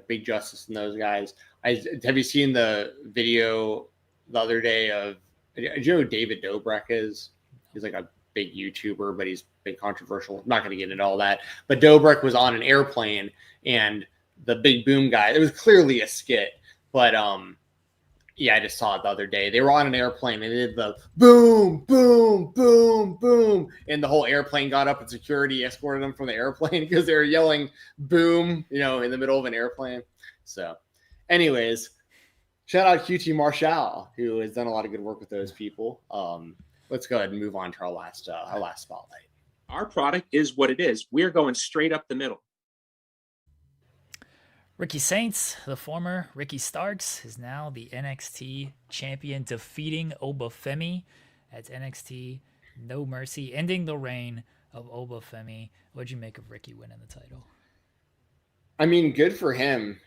Big Justice and those guys. Have you seen the video the other day of, do you know who David Dobrik is? He's like a big YouTuber, but he's big controversial. I'm not going to get into all that. But Dobrik was on an airplane, and the Big Boom guy, it was clearly a skit, but yeah, I just saw it the other day. They were on an airplane, and they did the boom, boom, boom, boom, and the whole airplane got up, and security escorted them from the airplane because they were yelling boom, in the middle of an airplane. So, anyways. Shout out QT Marshall, who has done a lot of good work with those people. Let's go ahead and move on to our last spotlight. Our product is what it is. We're going straight up the middle. Ricky Saints, the former Ricky Starks, is now the NXT champion, defeating Obafemi at NXT No Mercy, ending the reign of Obafemi. What'd you make of Ricky winning the title? I mean, good for him.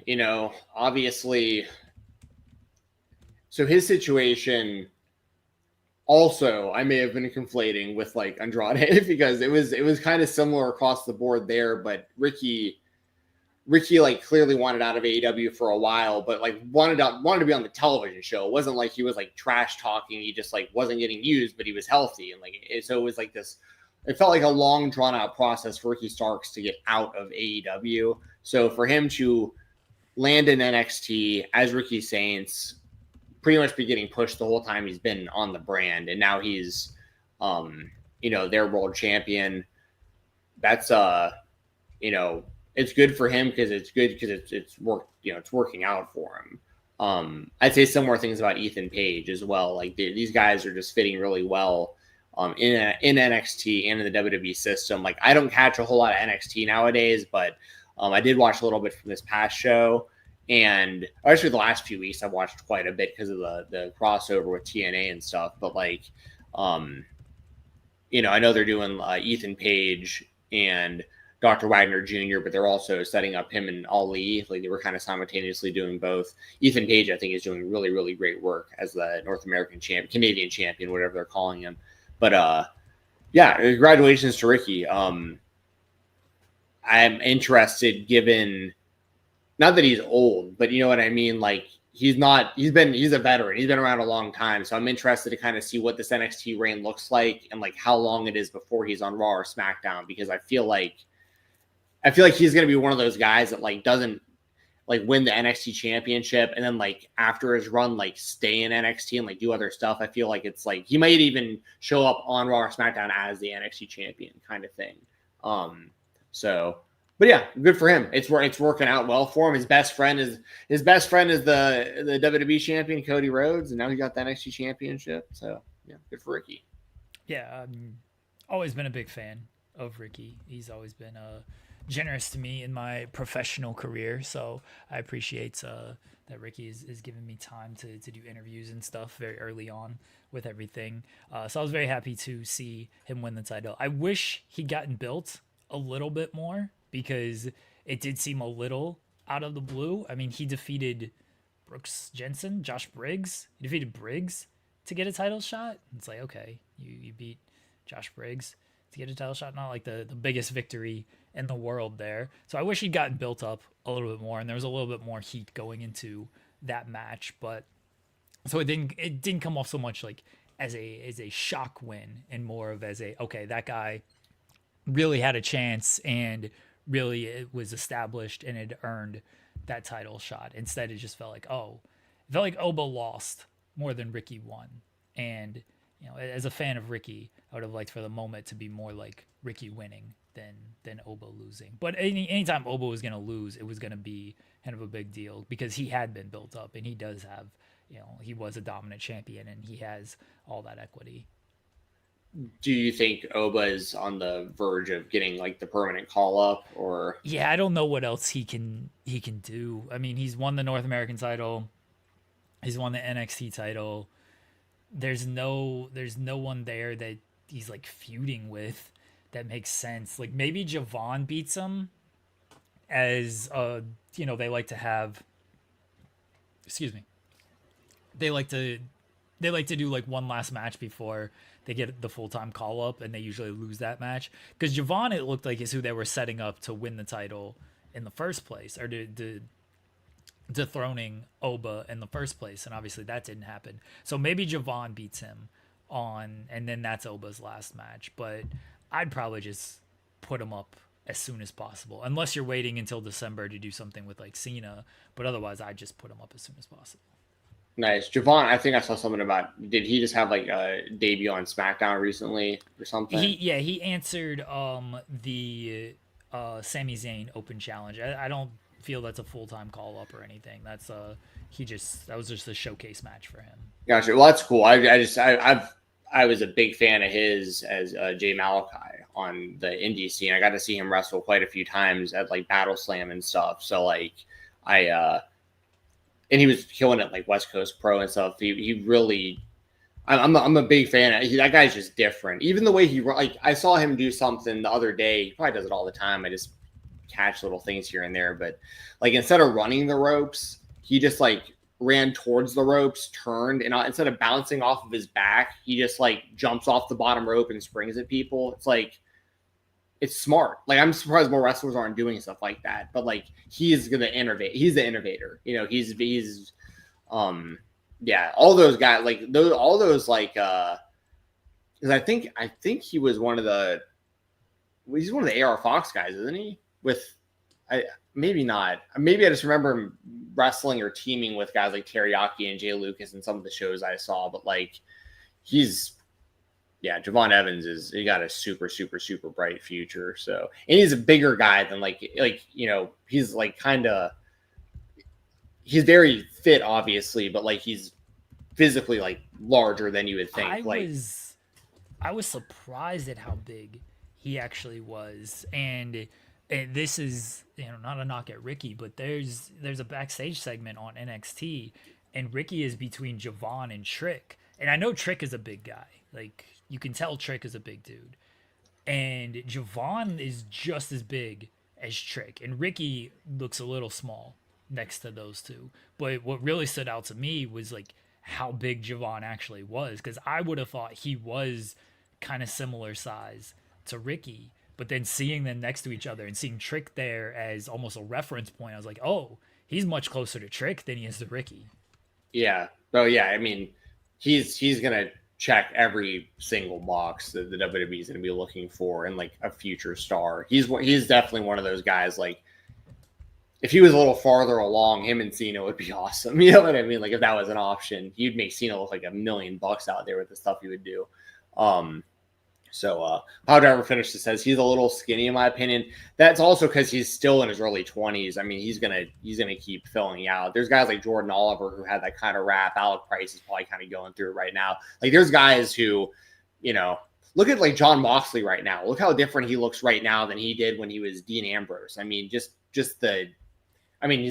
Obviously. So his situation also, I may have been conflating with like Andrade because it was kind of similar across the board there, but Ricky like clearly wanted out of AEW for a while, but like wanted to be on the television show. It wasn't like he was like trash talking. He just like wasn't getting used, but he was healthy. And so it was like this, it felt like a long drawn out process for Ricky Starks to get out of AEW. So for him to land in NXT as Ricky Saints, pretty much be getting pushed the whole time he's been on the brand, and now he's their world champion. That's it's good for him because it's worked, it's working out for him. I'd say similar things about Ethan Page as well. Like these guys are just fitting really well in NXT and in the WWE system. Like I don't catch a whole lot of NXT nowadays, but I did watch a little bit from this past show. And actually the last few weeks I've watched quite a bit because of the crossover with TNA and stuff. But like, I know they're doing Ethan Page and Dr. Wagner Jr., but they're also setting up him and Ali. Like they were kind of simultaneously doing both. Ethan Page, I think, is doing really, really great work as the North American champion, Canadian champion, whatever they're calling him. But yeah, congratulations to Ricky. I'm interested given, not that he's old, but you know what I mean? Like he's a veteran. He's been around a long time. So I'm interested to kind of see what this NXT reign looks like and like how long it is before he's on Raw or SmackDown, because I feel like he's going to be one of those guys that like doesn't like win the NXT championship and then like after his run, like stay in NXT and like do other stuff. I feel like it's like he might even show up on Raw or SmackDown as the NXT champion kind of thing. But yeah, good for him. It's working out well for him. His best friend is the WWE champion, Cody Rhodes, and now he got the NXT championship. So yeah, good for Ricky. Yeah, always been a big fan of Ricky. He's always been generous to me in my professional career. So I appreciate that Ricky is giving me time to do interviews and stuff very early on with everything. So I was very happy to see him win the title. I wish he'd gotten built a little bit more because it did seem a little out of the blue. I mean, he defeated Josh Briggs. He defeated Briggs to get a title shot. It's like, okay, you beat Josh Briggs to get a title shot. Not like the biggest victory in the world there. So I wish he'd gotten built up a little bit more, and there was a little bit more heat going into that match. But so it didn't come off so much like as a shock win, and more of as a, okay, that guy really had a chance and really it was established and had earned that title shot. Instead, it just felt like, Oba lost more than Ricky won. And, as a fan of Ricky, I would have liked for the moment to be more like Ricky winning than Oba losing. But anytime Oba was going to lose, it was going to be kind of a big deal because he had been built up and he does have, he was a dominant champion and he has all that equity. Do you think Oba is on the verge of getting like the permanent call up, or? Yeah, I don't know what else he can do. I mean, he's won the North American title. He's won the NXT title. There's no one there that he's like feuding with that makes sense. Like maybe Javon beats him as they like to have, they like to do like one last match before they get the full-time call-up, and they usually lose that match. Because Javon, it looked like, is who they were setting up to win the title in the first place, or dethroning Oba in the first place, and obviously that didn't happen. So maybe Javon beats him and then that's Oba's last match. But I'd probably just put him up as soon as possible, unless you're waiting until December to do something with like Cena. But otherwise, I'd just put him up as soon as possible. Nice. Javon, I think I saw something about, did he just have like a debut on SmackDown recently or something? He answered the Sami Zayn Open Challenge. I don't feel that's a full-time call-up or anything. That's that was just a showcase match for him. Gotcha. Well, that's cool. I was a big fan of his as Jay Malachi on the indie scene. I got to see him wrestle quite a few times at like Battle Slam and stuff. So like and he was killing it like West Coast Pro and stuff. He really, I'm a big fan. That guy's just different. Even the way I saw him do something the other day. He probably does it all the time. I just catch little things here and there. But like instead of running the ropes, he just like ran towards the ropes, turned, and instead of bouncing off of his back, he just like jumps off the bottom rope and springs at people. It's like, it's smart. Like I'm surprised more wrestlers aren't doing stuff like that. But like he's gonna innovate. He's the innovator. He's all those guys like because I think he was one of the AR Fox guys, isn't he? Maybe not. Maybe I just remember him wrestling or teaming with guys like Teriyaki and Jay Lucas in some of the shows I saw. But like Javon Evans he got a super, super, super bright future. So, and he's a bigger guy than he's like he's very fit, obviously, but like he's physically like larger than you would think. I was surprised at how big he actually was. And this is, not a knock at Ricky, but there's a backstage segment on NXT, and Ricky is between Javon and Trick. And I know Trick is a big guy. Like, you can tell Trick is a big dude. And Javon is just as big as Trick. And Ricky looks a little small next to those two. But what really stood out to me was, like, how big Javon actually was. Because I would have thought he was kind of similar size to Ricky. But then seeing them next to each other and seeing Trick there as almost a reference point, I was like, oh, he's much closer to Trick than he is to Ricky. Yeah. Oh, yeah. I mean, he's going to check every single box that the WWE is going to be looking for in like a future star. He's definitely one of those guys. Like, if he was a little farther along, him and Cena would be awesome. You know what I mean? Like, if that was an option, you'd make Cena look like $1 million out there with the stuff he would do. So Power Driver Finisher says he's a little skinny in my opinion. That's also because he's still in his early 20s. I mean, he's gonna keep filling out. There's guys like Jordan Oliver who had that kind of rap. Alec Price is probably kind of going through it right now. Like there's guys who, look at like John Moxley right now. Look how different he looks right now than he did when he was Dean Ambrose. I mean, he's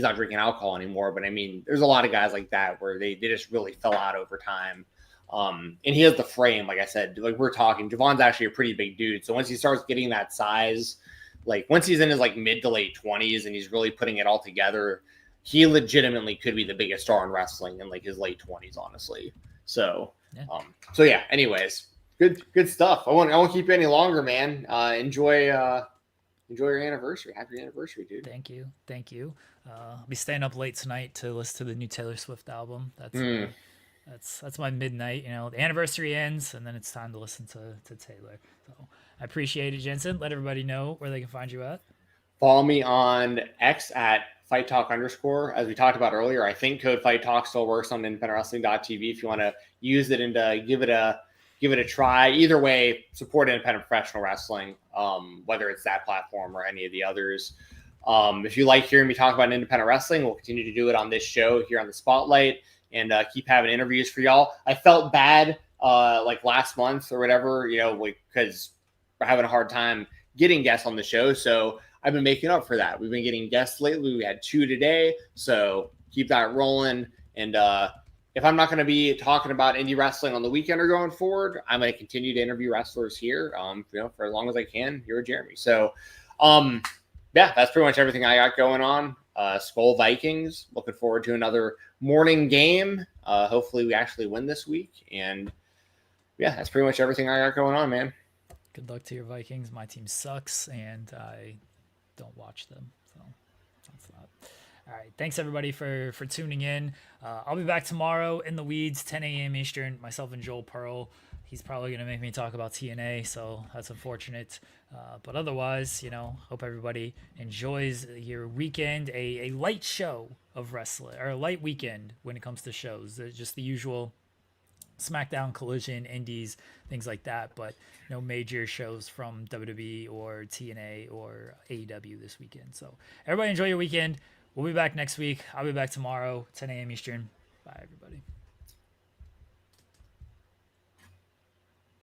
not drinking alcohol anymore, but I mean, there's a lot of guys like that where they just really fell out over time. And he has the frame, like I said, like we're talking, Javon's actually a pretty big dude. So once he starts getting that size, like once he's in his like mid to late 20s and he's really putting it all together, he legitimately could be the biggest star in wrestling in like his late 20s, honestly. So, yeah, anyways, good stuff. I won't keep you any longer, man. Enjoy your anniversary. Happy anniversary, dude. Thank you. I'll be staying up late tonight to listen to the new Taylor Swift album. That's my midnight. You know, the anniversary ends, and then it's time to listen to Taylor. So I appreciate it, Jensen. Let everybody know where they can find you at. Follow me on X at Fight Talk _. As we talked about earlier, I think code Fight Talk still works on independentwrestling.tv if you want to use it and give it a try. Either way, support independent professional wrestling, whether it's that platform or any of the others. If you like hearing me talk about independent wrestling, we'll continue to do it on this show here on the Spotlight and keep having interviews for y'all. I felt bad like last month or whatever, because we're having a hard time getting guests on the show. So I've been making up for that. We've been getting guests lately. We had 2 today. So keep that rolling. And if I'm not going to be talking about indie wrestling on the weekend or going forward, I'm going to continue to interview wrestlers here, for as long as I can here with Jeremy. So, that's pretty much everything I got going on. Skull Vikings. Looking forward to another morning game. Hopefully we actually win this week. And that's pretty much everything I got going on, man. Good luck to your Vikings. My team sucks, and I don't watch them. So that's that. All right. Thanks, everybody, for tuning in. I'll be back tomorrow in the weeds, 10 a.m. Eastern, myself and Joel Pearl. He's probably going to make me talk about TNA, so that's unfortunate. But otherwise, hope everybody enjoys your weekend, a light show of wrestling, or a light weekend when it comes to shows. Just the usual SmackDown, Collision, Indies, things like that, but no major shows from WWE or TNA or AEW this weekend. So everybody enjoy your weekend. We'll be back next week. I'll be back tomorrow, 10 a.m. Eastern. Bye, everybody.